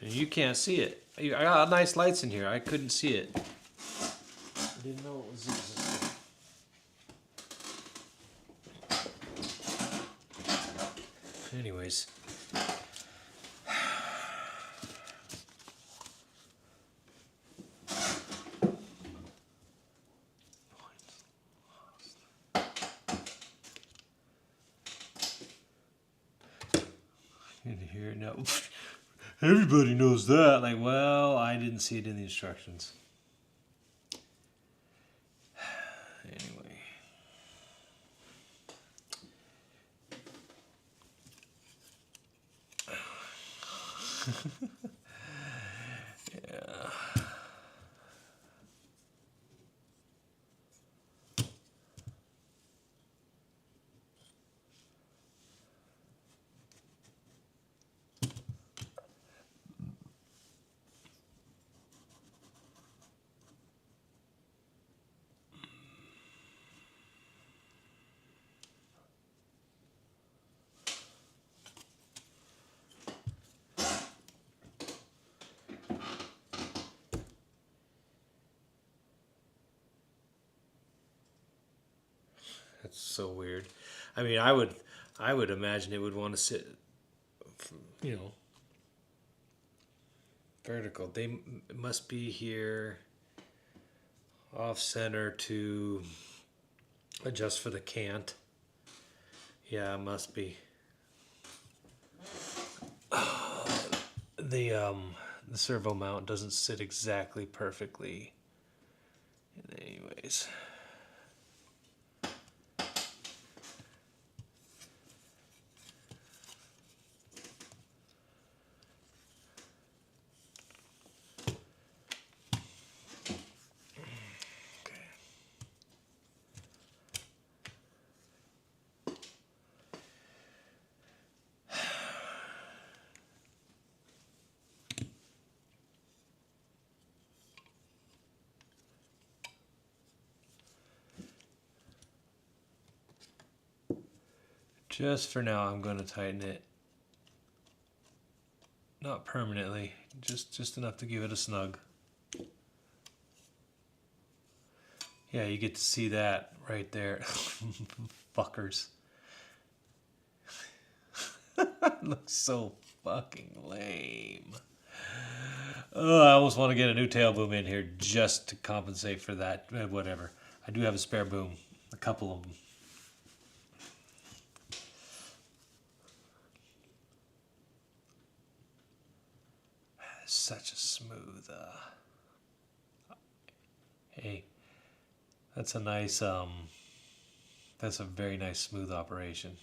And you can't see it. I got nice lights in here. I couldn't see it. I didn't know it was existing. Anyways. You can hear it now. Everybody knows that. Like, well, I didn't see it in the instructions. Anyway. Yeah. That's so weird. I mean, I would imagine it would want to sit, you know, vertical. They must be here off center to adjust for the cant. Yeah, it must be. The servo mount doesn't sit exactly perfectly. Anyways. Just for now, I'm going to tighten it. Not permanently, just enough to give it a snug. Yeah, you get to see that right there. Fuckers. Looks so fucking lame. Oh, I almost want to get a new tail boom in here just to compensate for that. Whatever. I do have a spare boom. A couple of them. Such a smooth hey, that's a nice that's a very nice smooth operation.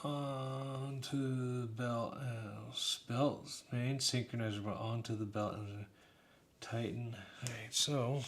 onto the belt, main synchronizer onto the belt and tighten. Alright, so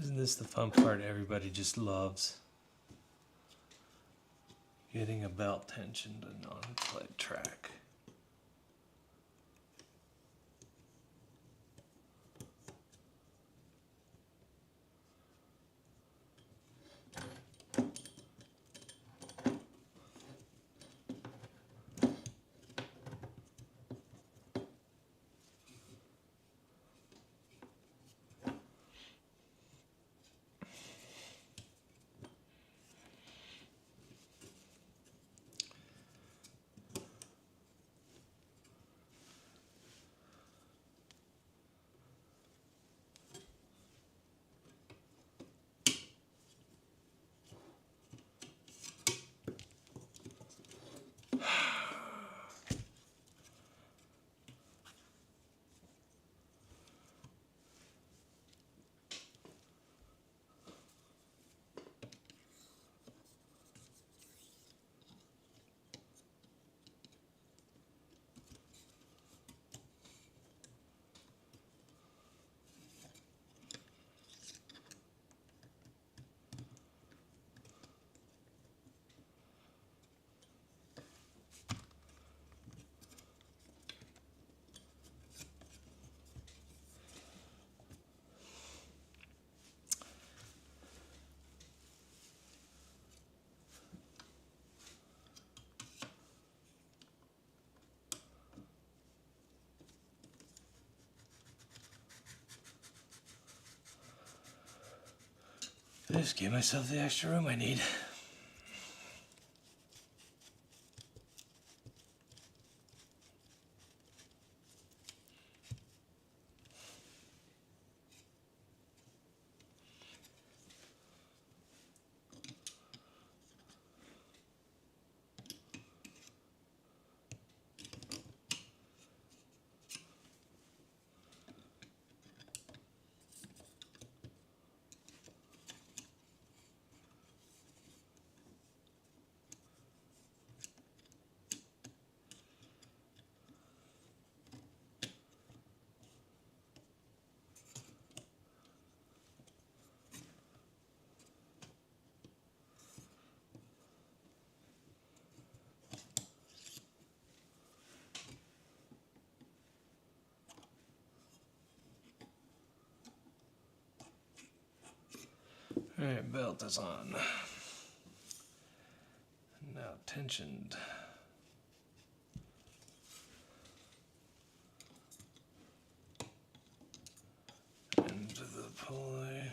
isn't this the fun part everybody just loves? Getting a belt tensioned and on a track. Just give myself the extra room I need. Alright, belt is on. Now tensioned. Into the pulley.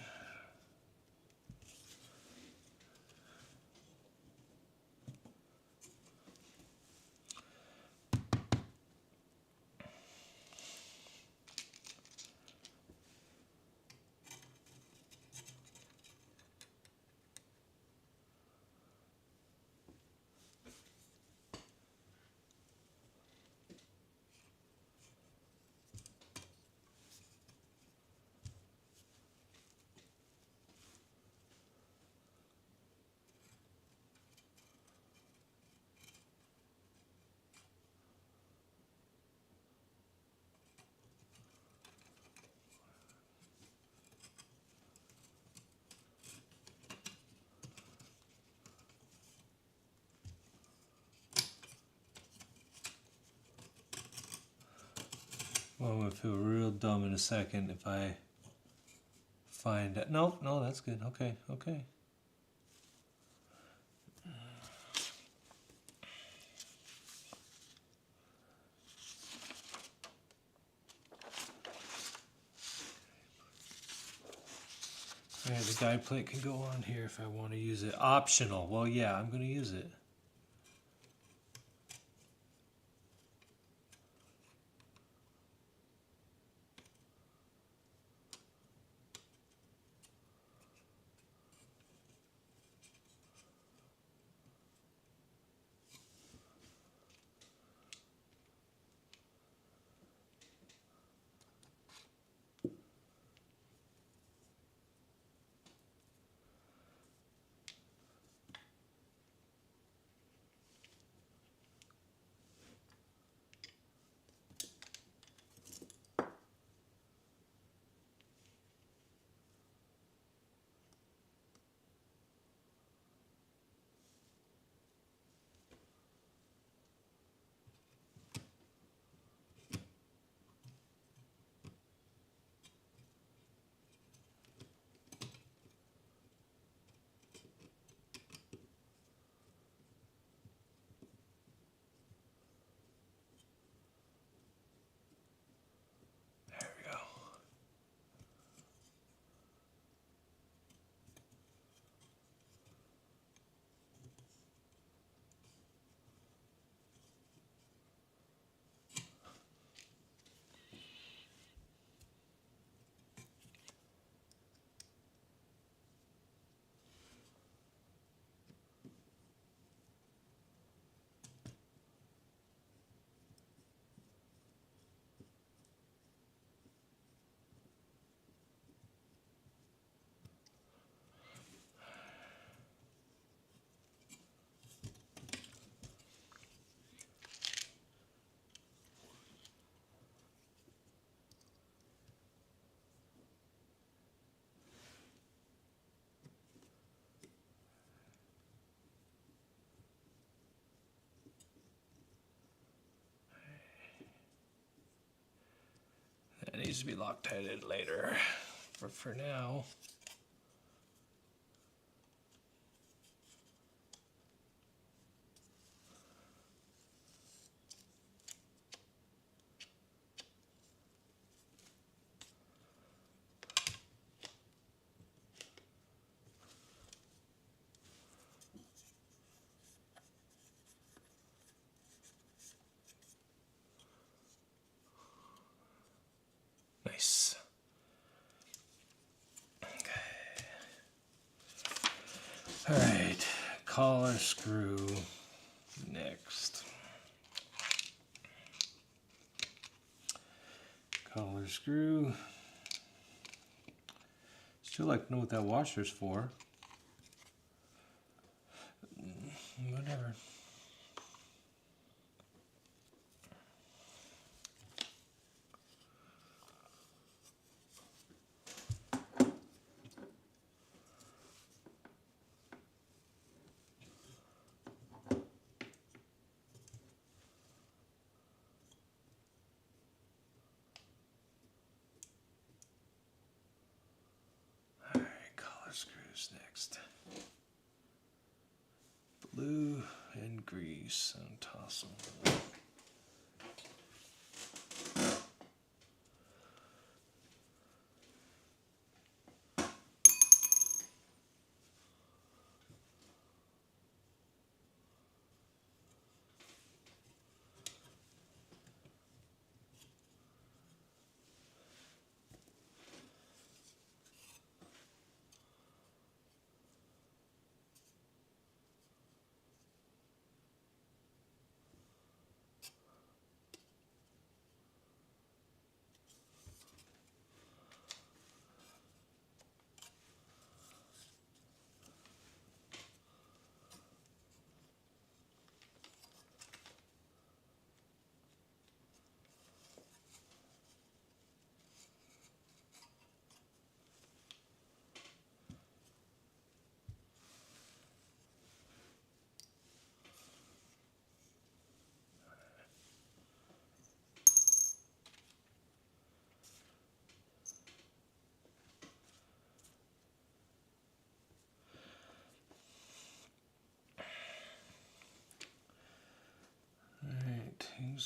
Well, I'm gonna feel real dumb in a second if I find that. No, that's good. Okay, okay. Alright, the guide plate can go on here if I want to use it. Optional. Well, yeah, I'm going to use it. There we go. That needs to be Loctited later. But for now, nice. All right, collar screw next. Collar screw. Still like to know what that washer's for. Whatever. Screws next. Blue and grease and toss them.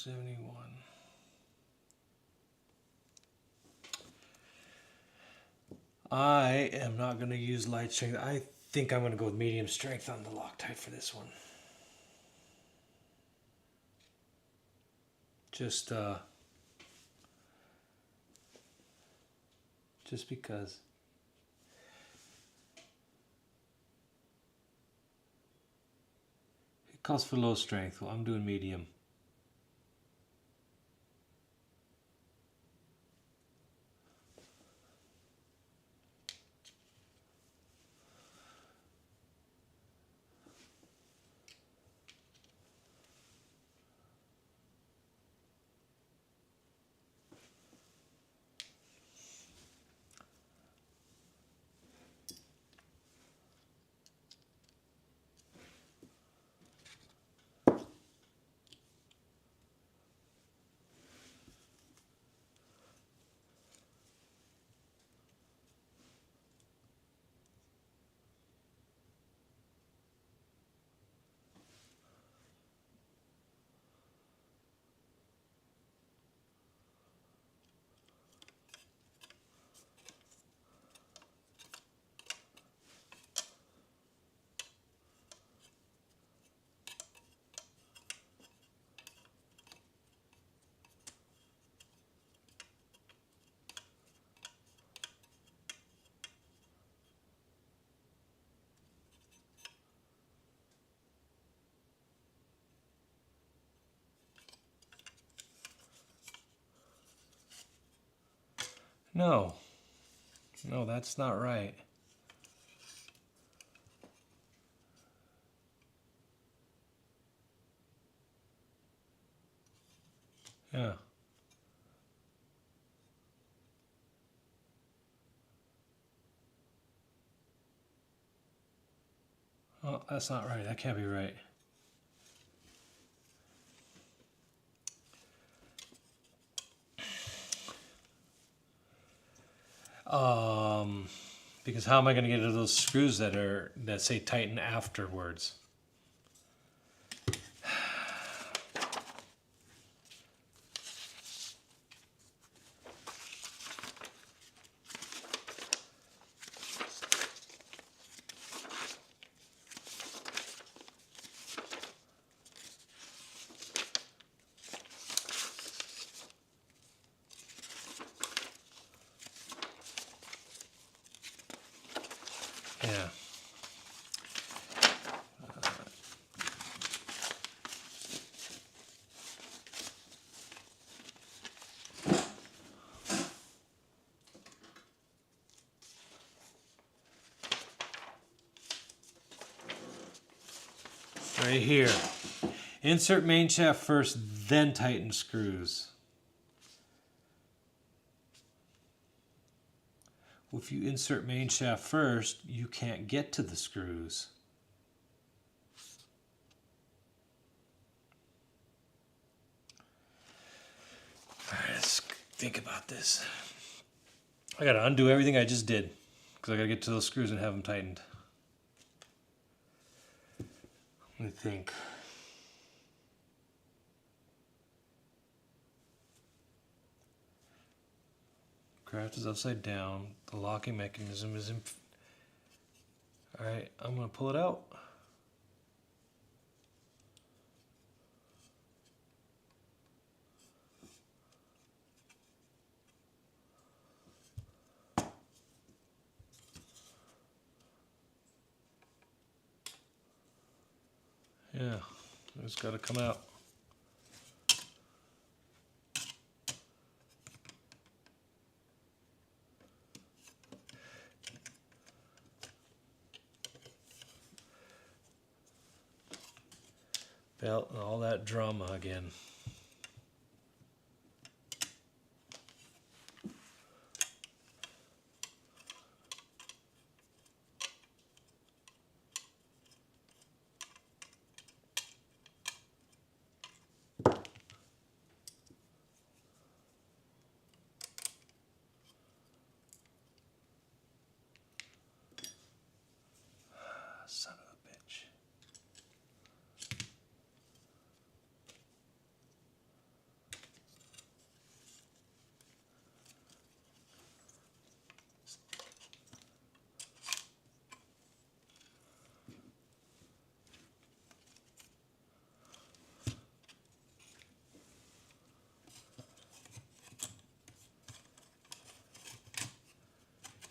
271. I am not going to use light strength. I think I'm going to go with medium strength on the Loctite for this one. Just because. It calls for low strength. Well, I'm doing medium. No, that's not right. Yeah. Oh, that's not right. That can't be right. Because how am I going to get to those screws that say tighten afterwards? Yeah. Right here. Insert main shaft first, then tighten screws. Well, if you insert main shaft first, you can't get to the screws. All right, let's think about this. I gotta undo everything I just did because I gotta get to those screws and have them tightened. Let me think. Craft is upside down. The locking mechanism is in. Alright, I'm gonna pull it out. Yeah, it's gotta come out. Belt and all that drama again. Son of a bitch.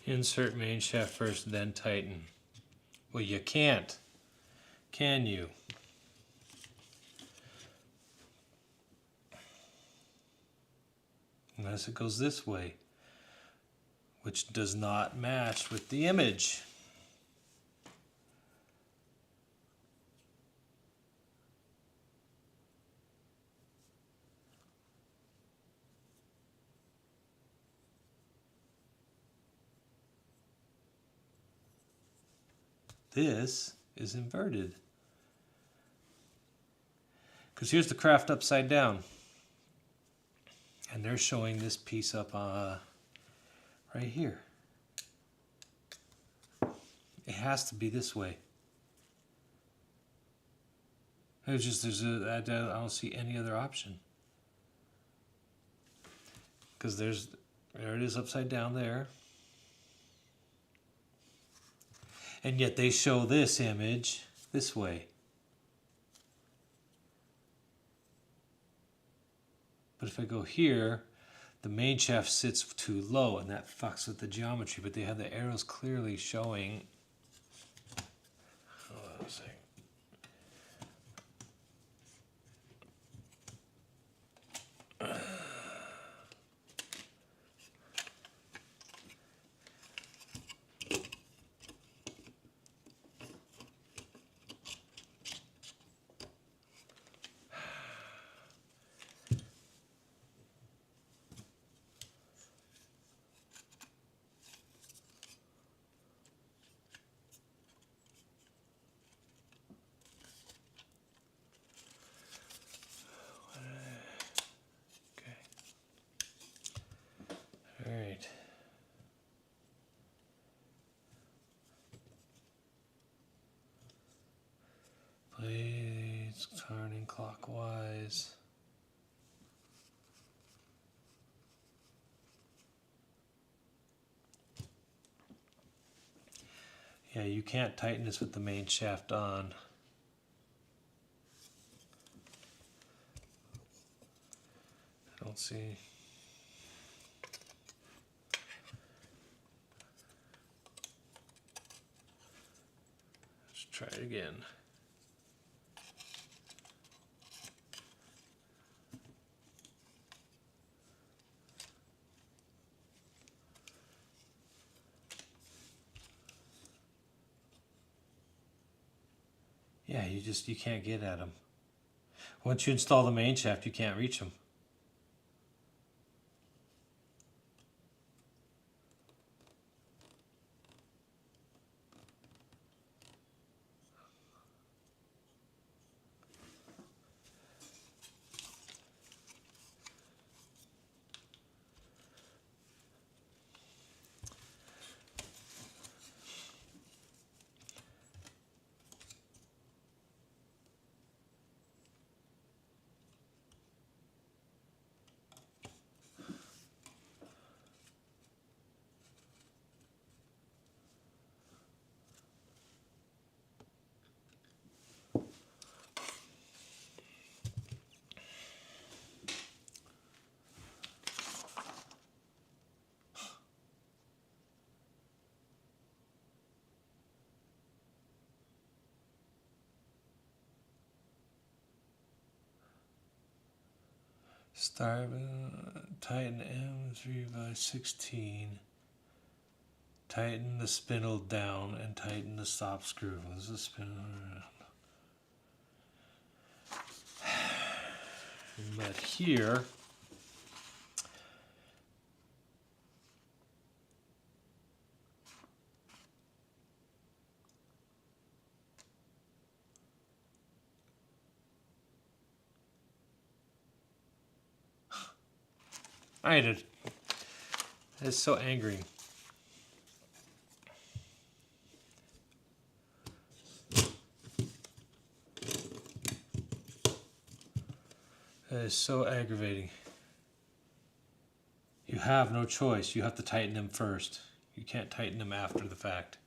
Insert main shaft first, then tighten. Well, you can't. Can you? Unless it goes this way, which does not match with the image. This is inverted. Because here's the craft upside down. And they're showing this piece up right here. It has to be this way. I don't see any other option. Because there it is upside down there. And yet they show this image this way. But if I go here, the main shaft sits too low and that fucks with the geometry, but they have the arrows clearly showing. Hold on a second. Alright. Blades turning clockwise. Yeah, you can't tighten this with the main shaft on. I don't see. Let's try it again. Yeah, you can't get at them. Once you install the main shaft, you can't reach them. Tighten M3/16. Tighten the spindle down and tighten the stop screw. This is the spindle around. But here, it's so angry. That is so aggravating. You have no choice. You have to tighten them first. You can't tighten them after the fact.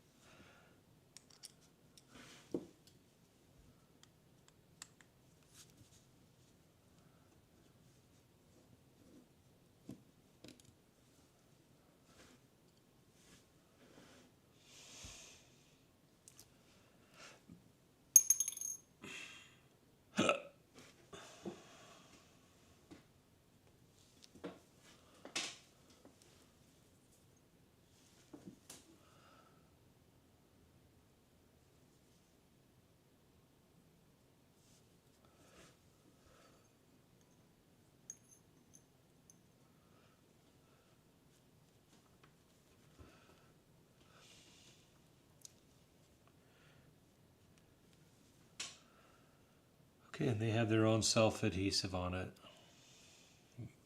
Okay, and they have their own self-adhesive on it.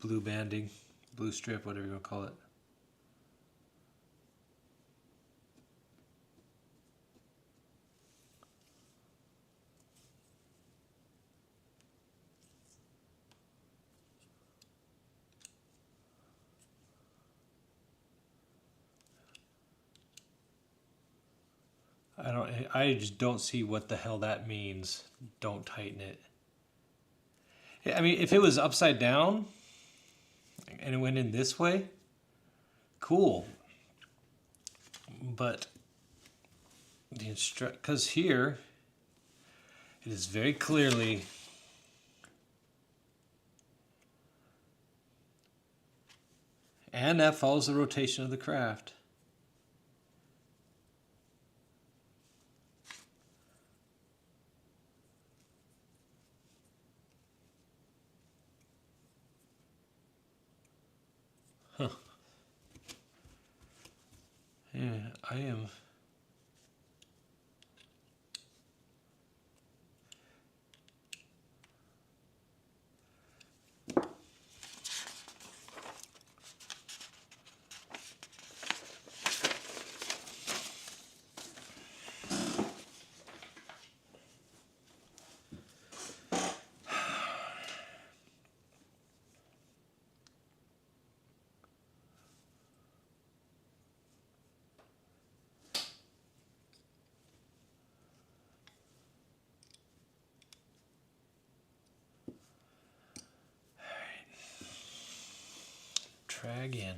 Blue banding, blue strip, whatever you want to call it. I just don't see what the hell that means. Don't tighten it. I mean, if it was upside down and it went in this way, cool. But the because here it is very clearly and that follows the rotation of the craft. Huh. Yeah, I am. Try again.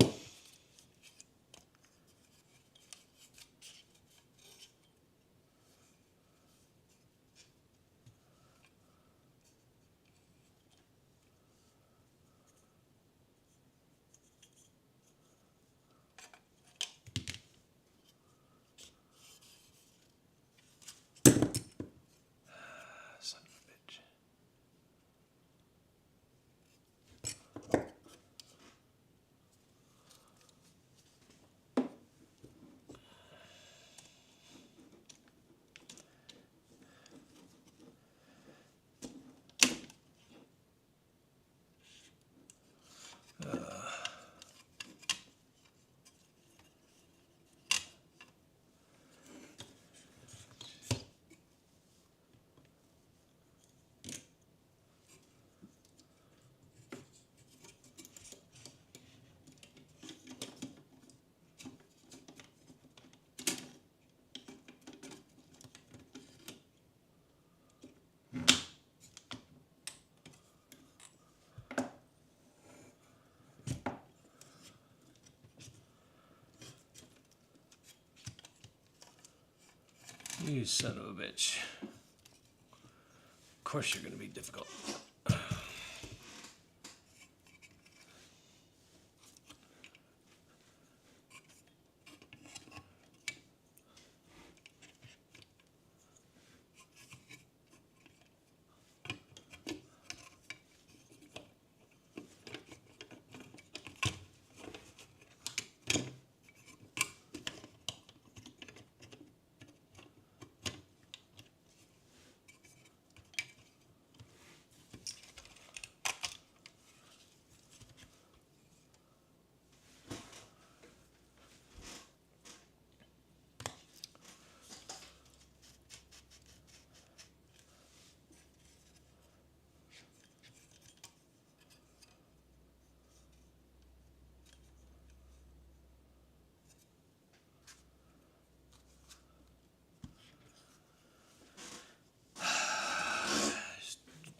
Son of a bitch. You son of a bitch. Of course you're going to be difficult.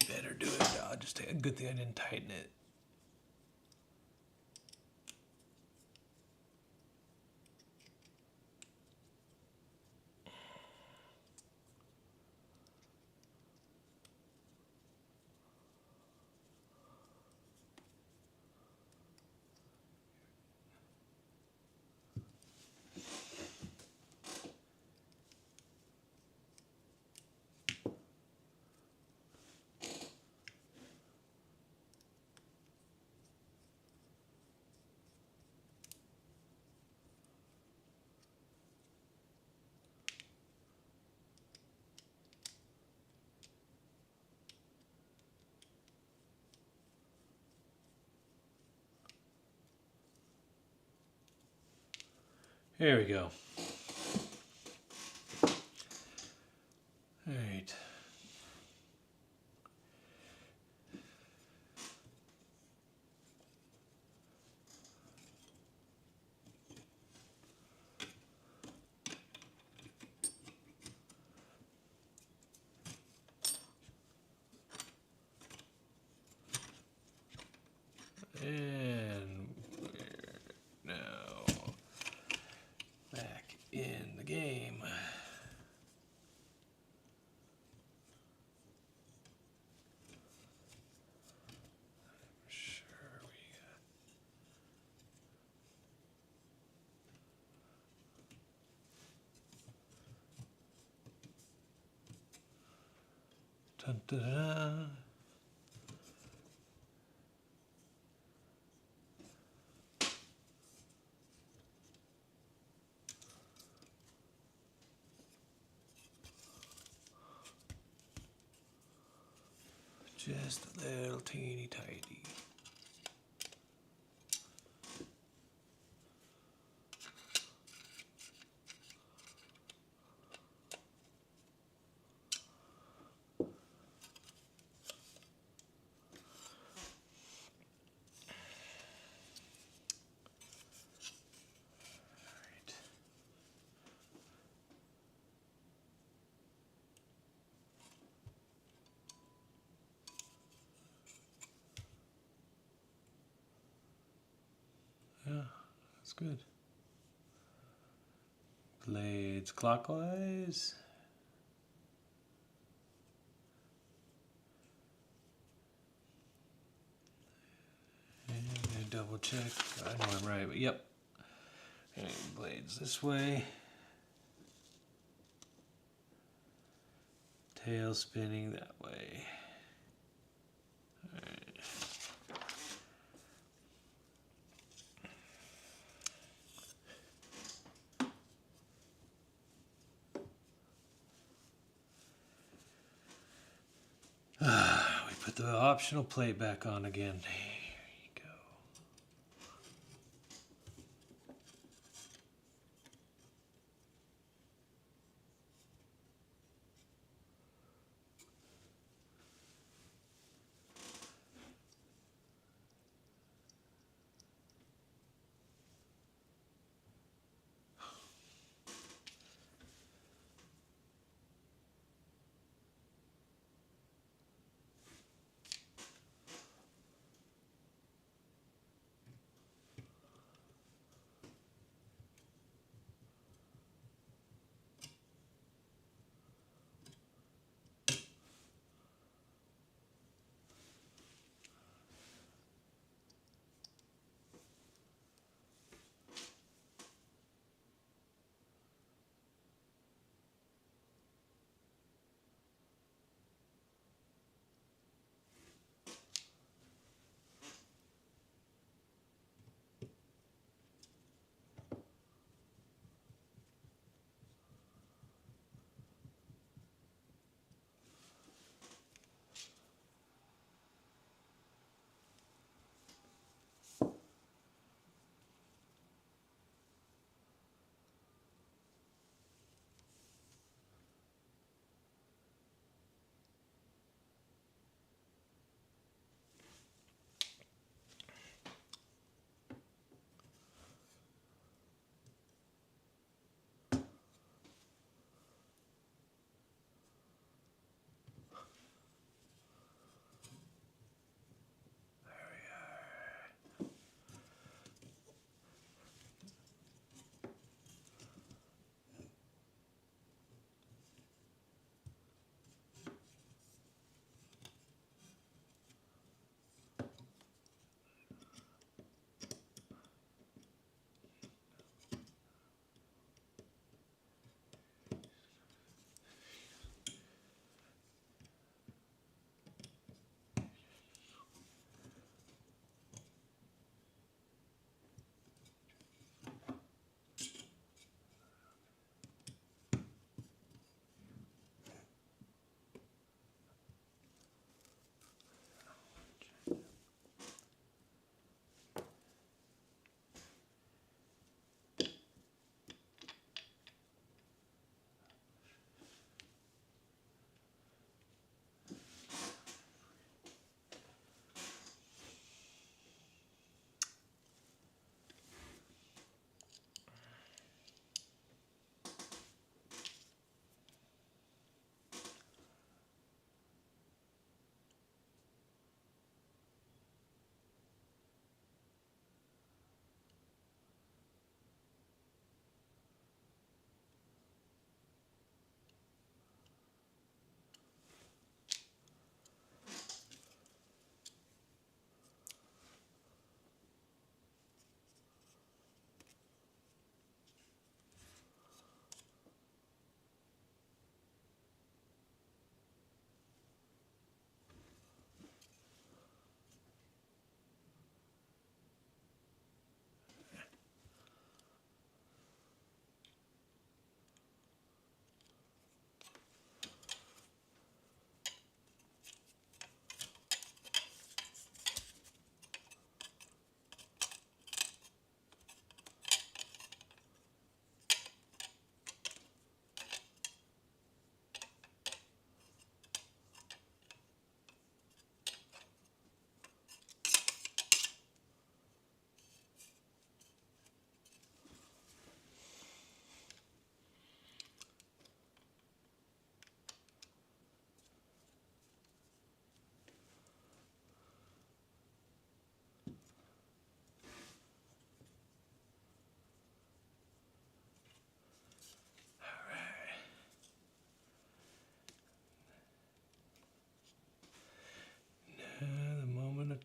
Better do it, dog. Just a good thing I didn't tighten it. Here we go. All right. And we're now back in the game. Sure we got. Dun, dun, dun. Just a little teeny tiny. Yeah, that's good. Blades clockwise. And double check. I know I'm right, but yep. And blades this way. Tail spinning that way. We put the optional plate back on again. There you go.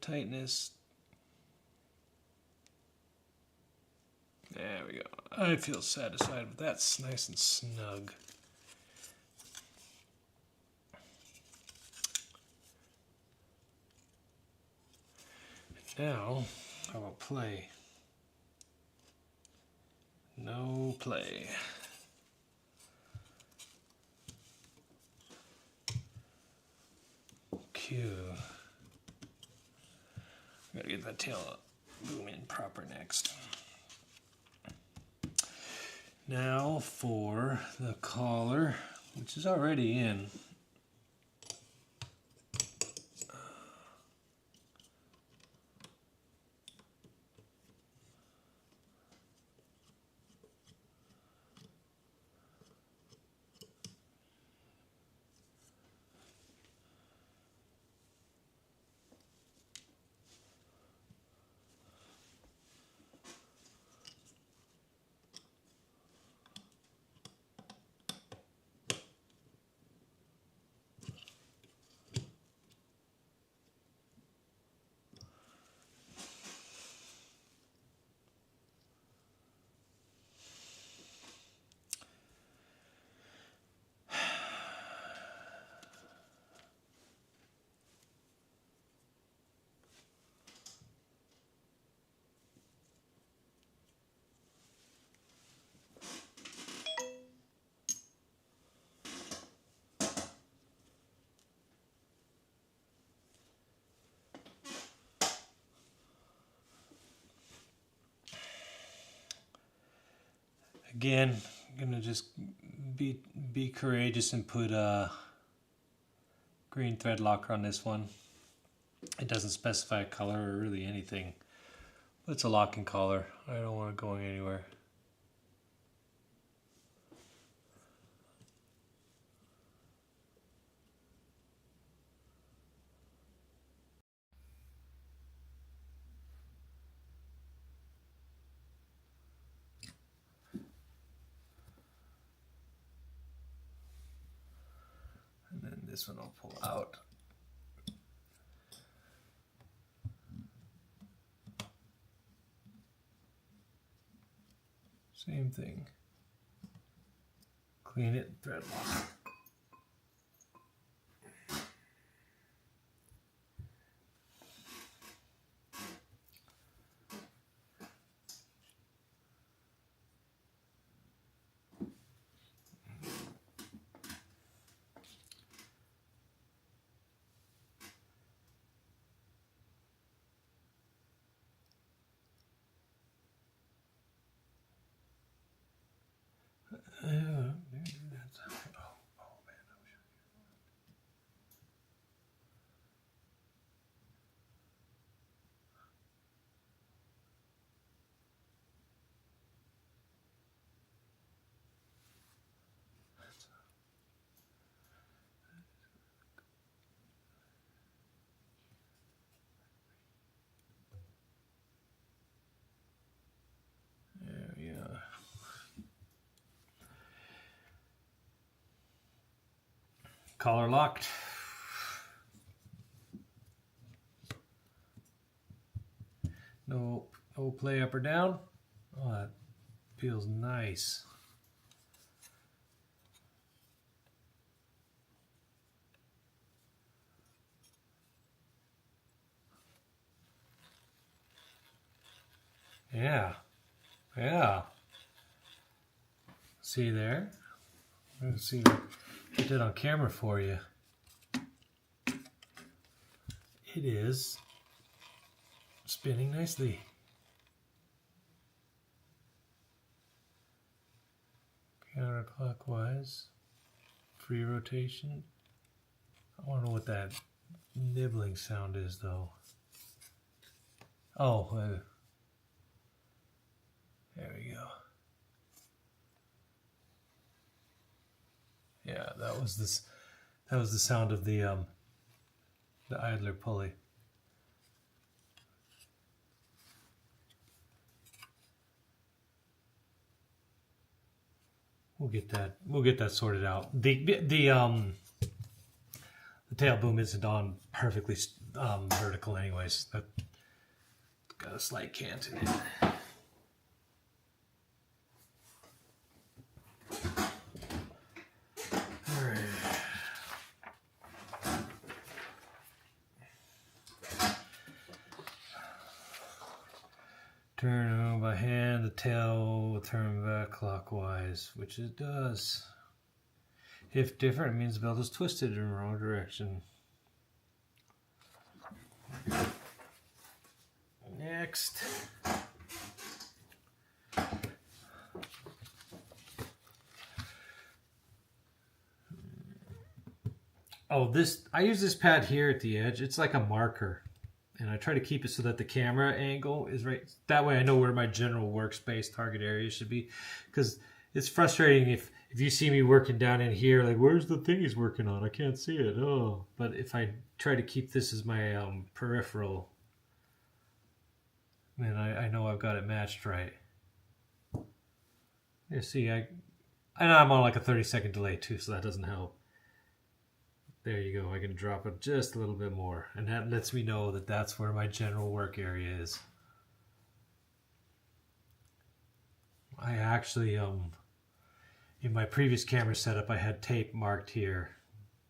tightness. There we go. I feel satisfied with that. It's nice and snug. Now, how about play? No play. Cue. Gotta get that tail boom in proper next. Now for the collar, which is already in. Again, I'm gonna just be courageous and put a green thread locker on this one. It doesn't specify a color or really anything, but it's a locking collar. I don't want it going anywhere. And then this one I'll pull out. Same thing. Clean it, thread lock. Collar locked. No play up or down. Oh, that feels nice. Yeah. See there? Let's see. Get that on camera for you. It is spinning nicely. Counterclockwise. Free rotation. I want to know what that nibbling sound is though. Oh, there we go. Yeah, that was the sound of the idler pulley. We'll get that sorted out. The tail boom isn't on perfectly vertical anyways. That got a slight cant in it. Alright. Turn by hand, the tail will turn back clockwise, which it does. If different, it means the belt is twisted in the wrong direction. Next. Oh, I use this pad here at the edge. It's like a marker. And I try to keep it so that the camera angle is right. That way I know where my general workspace target area should be. Because it's frustrating if you see me working down in here, like, where's the thing he's working on? I can't see it. Oh, but if I try to keep this as my peripheral, then I know I've got it matched right. You see, I know I'm on like a 30-second delay too, so that doesn't help. There you go. I can drop it just a little bit more, and that lets me know that that's where my general work area is. I actually, in my previous camera setup, I had tape marked here,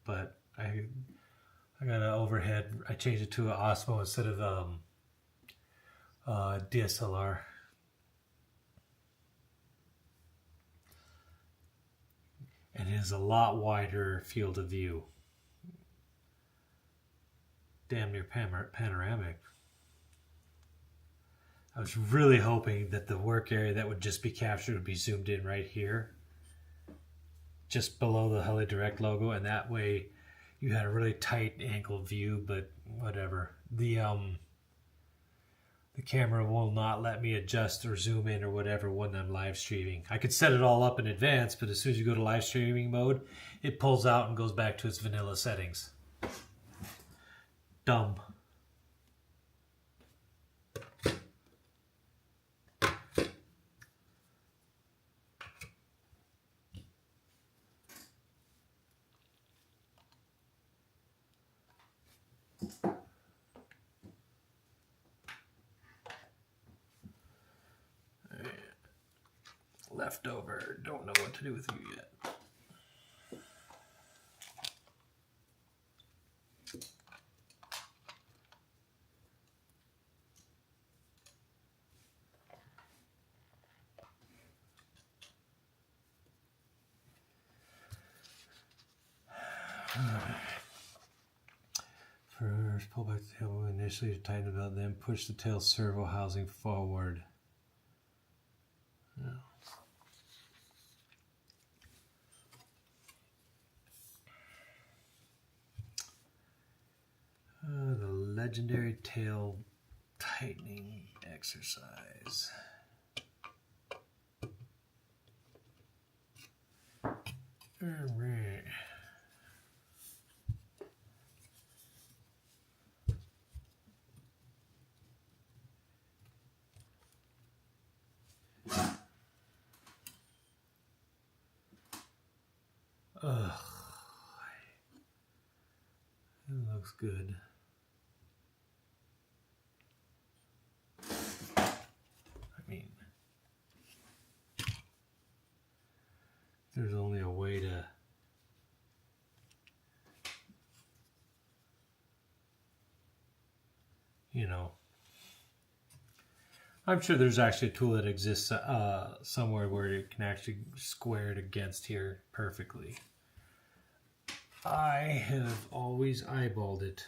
but I got an overhead. I changed it to an Osmo instead of DSLR. And it is a lot wider field of view. Damn near panoramic. I was really hoping that the work area that would just be captured would be zoomed in right here, just below the Heli Direct logo, and that way you had a really tight angle view, but whatever. The camera will not let me adjust or zoom in or whatever when I'm live streaming. I could set it all up in advance, but as soon as you go to live streaming mode, it pulls out and goes back to its vanilla settings. Dumb. Leftover. Don't know what to do with you yet. First, pull back the tail initially to tighten the belt, then push the tail servo housing forward. No. The legendary tail tightening exercise. All right. Ugh. It looks good. I mean, there's only a way to I'm sure there's actually a tool that exists somewhere where it can actually square it against here perfectly. I have always eyeballed it.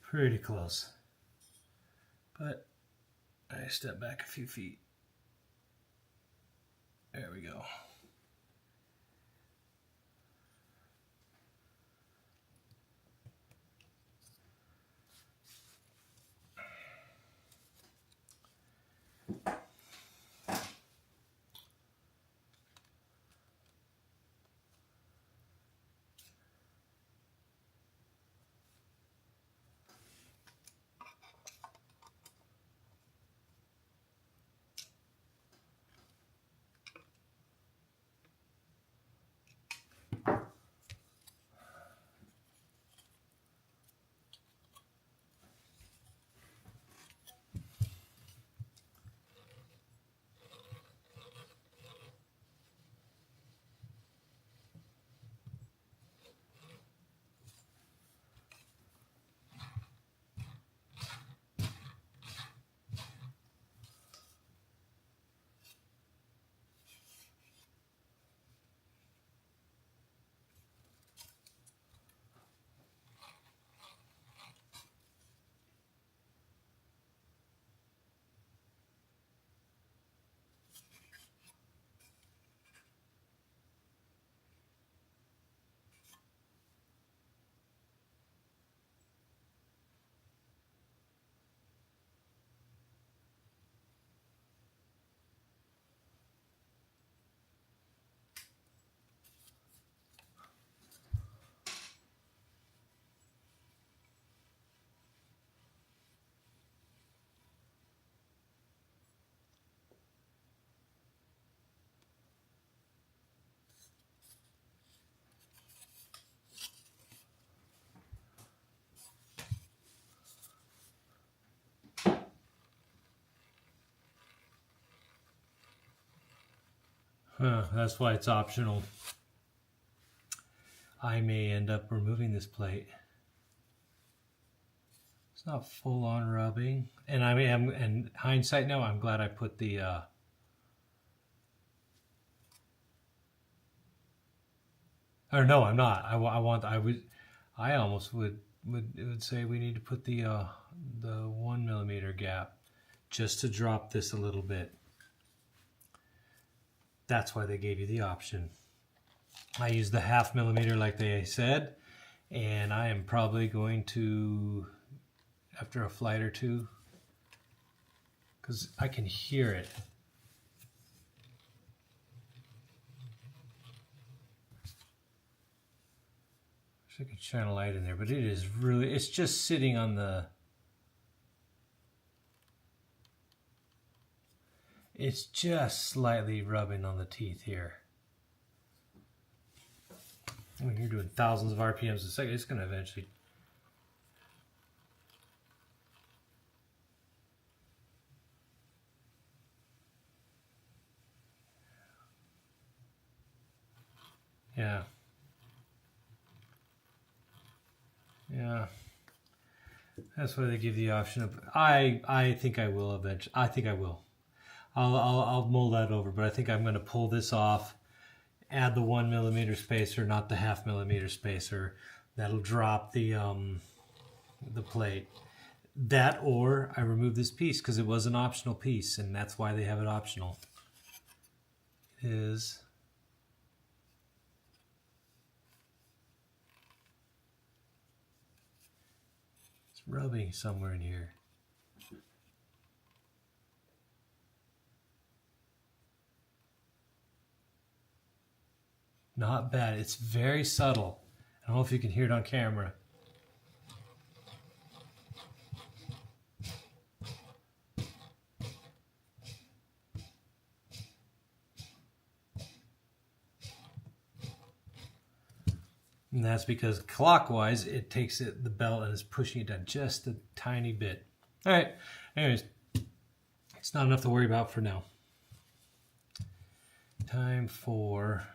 Pretty close. But I step back a few feet. There we go. That's why it's optional. I may end up removing this plate. It's not full on rubbing. And I mean, in hindsight now, I'm glad I put the or no, I'm not. I almost would say we need to put the 1 millimeter gap just to drop this a little bit. That's why they gave you the option. I use the 0.5 millimeter like they said, and I am probably going to, after a flight or two, because I can hear it. I could shine a light in there, but it is really, it's just sitting on the, it's just slightly rubbing on the teeth here. When you're doing thousands of RPMs a second, it's going to eventually. Yeah. Yeah. That's why they give the option of. I think I will eventually. I think I will. I'll mold that over, but I think I'm going to pull this off, add the 1 millimeter spacer, not the 0.5 millimeter spacer. That'll drop the plate. That, or I remove this piece because it was an optional piece, and that's why they have it optional. It is. It's rubbing somewhere in here. Not bad. It's very subtle. I don't know if you can hear it on camera. And that's because clockwise, it takes the belt and is pushing it down just a tiny bit. All right. Anyways, it's not enough to worry about for now. Time for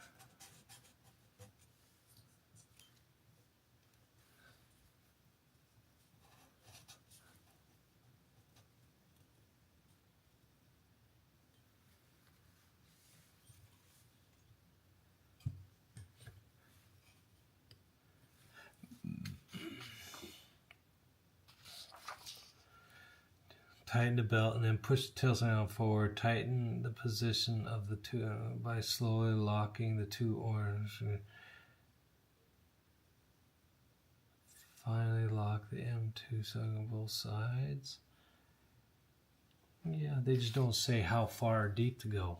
tighten the belt and then push the tail down forward. Tighten the position of the two by slowly locking the two oars. Finally lock the M2 side on both sides. Yeah, they just don't say how far or deep to go.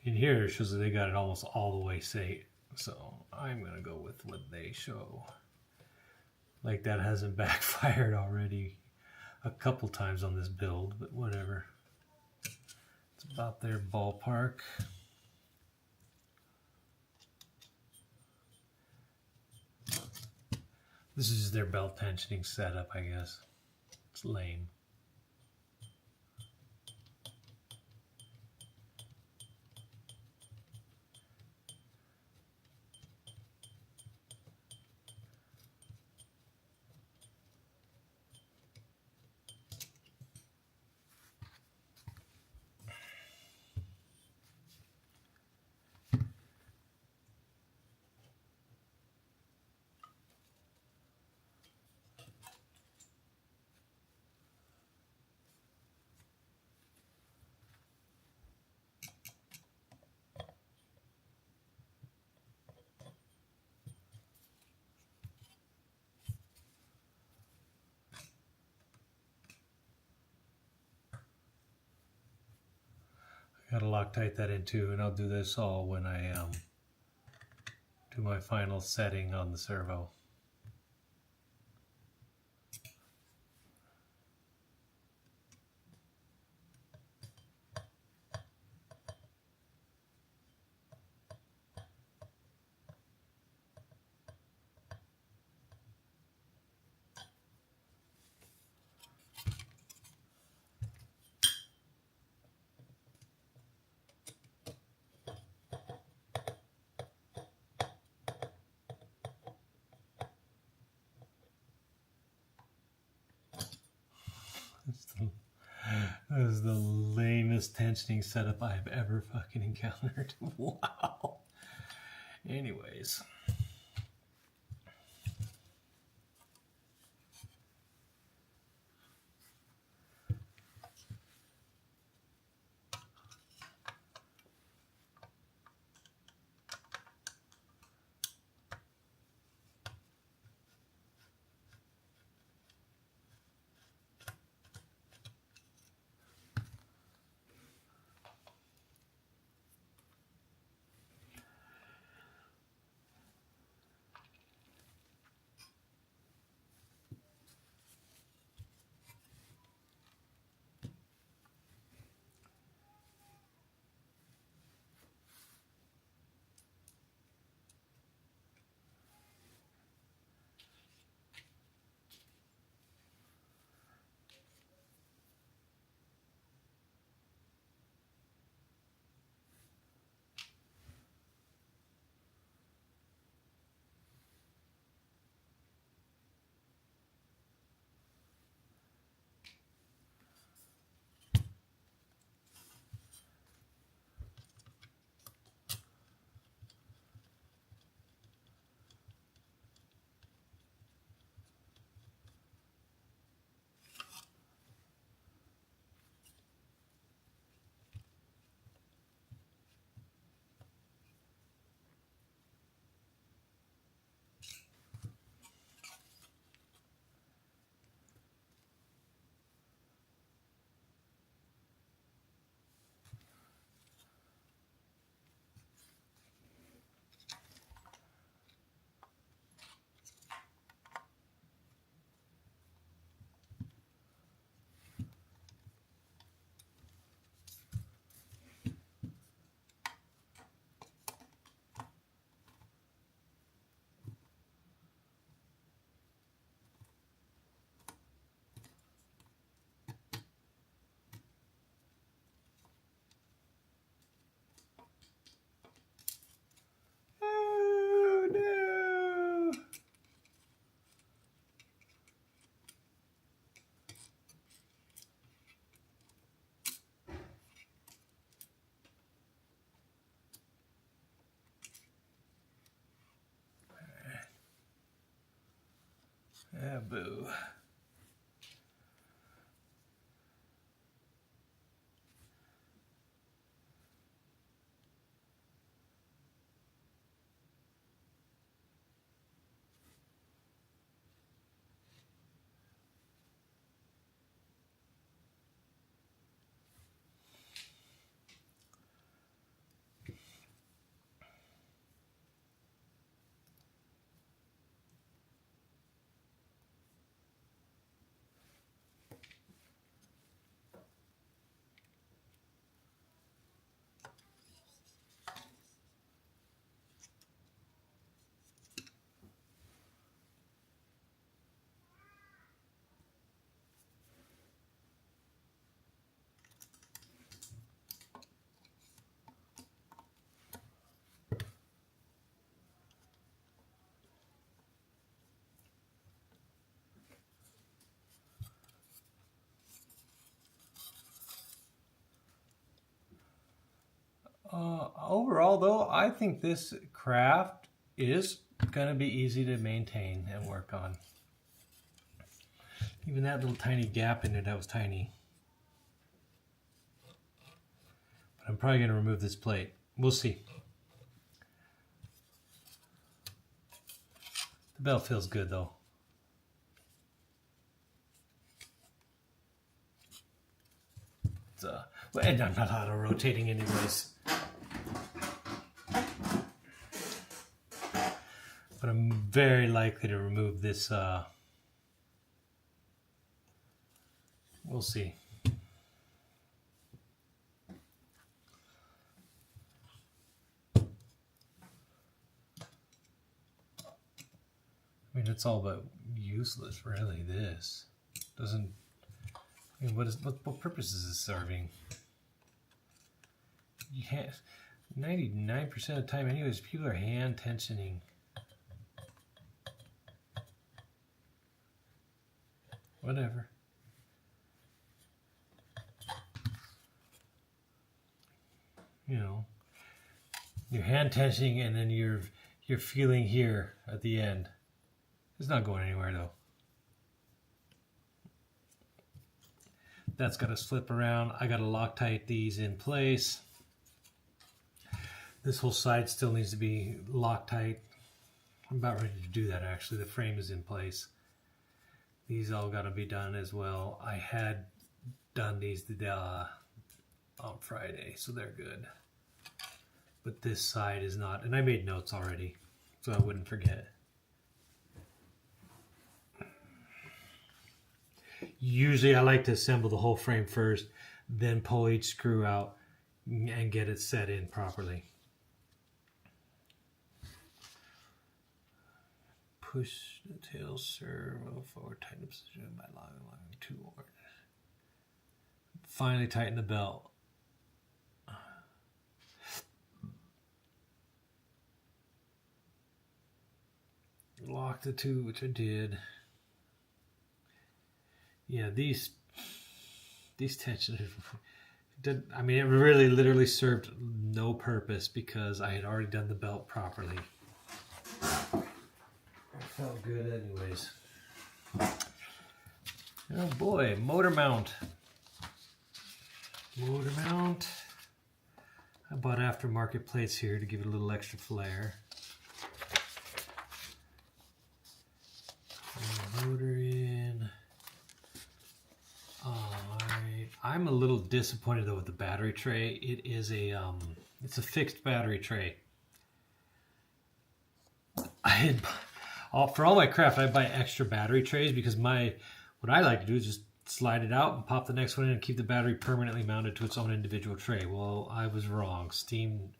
In here it shows that they got it almost all the way safe. So I'm gonna go with what they show. Like that hasn't backfired already a couple times on this build, but whatever. It's about their ballpark. This is their belt tensioning setup, I guess. It's lame. Gotta Loctite that in too, and I'll do this all when I do my final setting on the servo. That is the lamest tensioning setup I've ever fucking encountered. Wow. Anyways. Yeah, boo. Overall, though, I think this craft is going to be easy to maintain and work on. Even that little tiny gap in it, that was tiny. But I'm probably going to remove this plate. We'll see. The belt feels good, though. It's, and I'm not auto-rotating anyways. But I'm very likely to remove this. We'll see. I mean, it's all but useless, really. This doesn't. I mean, what purpose is this serving? Yeah, 99% of the time, anyways, people are hand tensioning. Whatever. You know, you're hand tensioning, and then you're feeling here at the end. It's not going anywhere though. That's got to slip around. I got to Loctite these in place. This whole side still needs to be Loctite. I'm about ready to do that actually. The frame is in place. These all got to be done as well. I had done these on Friday, so they're good. But this side is not, and I made notes already, so I wouldn't forget. Usually I like to assemble the whole frame first, then pull each screw out and get it set in properly. Push the tail servo forward, tighten the position by allowing toward. Finally tighten the belt. Lock the two, which I did. Yeah, these tensions, I mean, it really literally served no purpose because I had already done the belt properly. It felt good anyways. Oh boy, motor mount. Motor mount. I bought aftermarket plates here to give it a little extra flair. Motor in. Alright. I'm a little disappointed though with the battery tray. It is it's a fixed battery tray. For all my craft, I buy extra battery trays because what I like to do is just slide it out and pop the next one in and keep the battery permanently mounted to its own individual tray. Well, I was wrong. I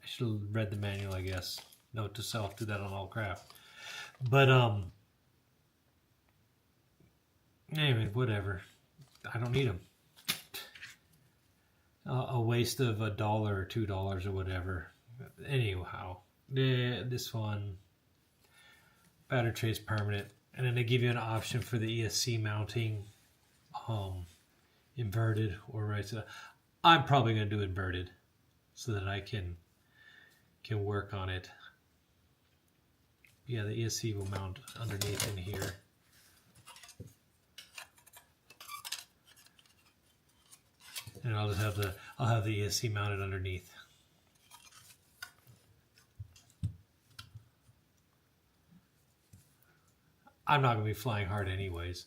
should have read the manual, I guess. Note to self, do that on all craft. But anyway, whatever. I don't need them. A waste of $1 or $2 or whatever. Anyhow, this one, battery tray is permanent, and then they give you an option for the ESC mounting, inverted or right. So I'm probably going to do inverted so that I can work on it. Yeah, the ESC will mount underneath in here. And I'll just have the ESC mounted underneath. I'm not going to be flying hard anyways.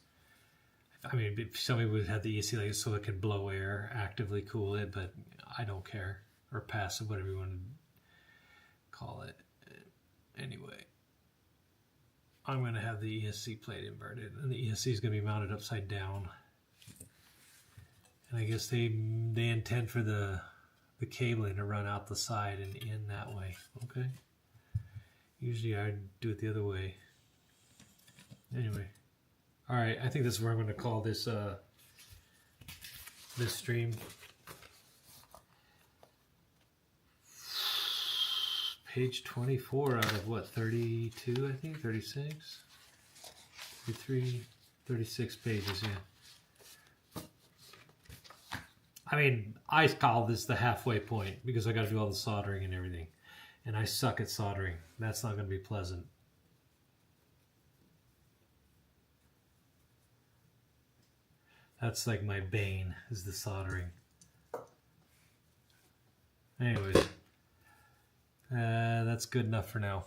I mean, if somebody would have the ESC like so it can blow air, actively cool it, but I don't care. Or passive, whatever you want to call it. Anyway, I'm going to have the ESC plate inverted, and the ESC is going to be mounted upside down. And I guess they intend for the cabling to run out the side and in that way. Okay. Usually I do it the other way. Anyway, all right. I think this is where I'm going to call this this stream. Page 24 out of what, 32, I think, 36, 33, 36 pages, yeah. I mean, I call this the halfway point because I got to do all the soldering and everything. And I suck at soldering. That's not going to be pleasant. That's like my bane, is the soldering. Anyways. That's good enough for now.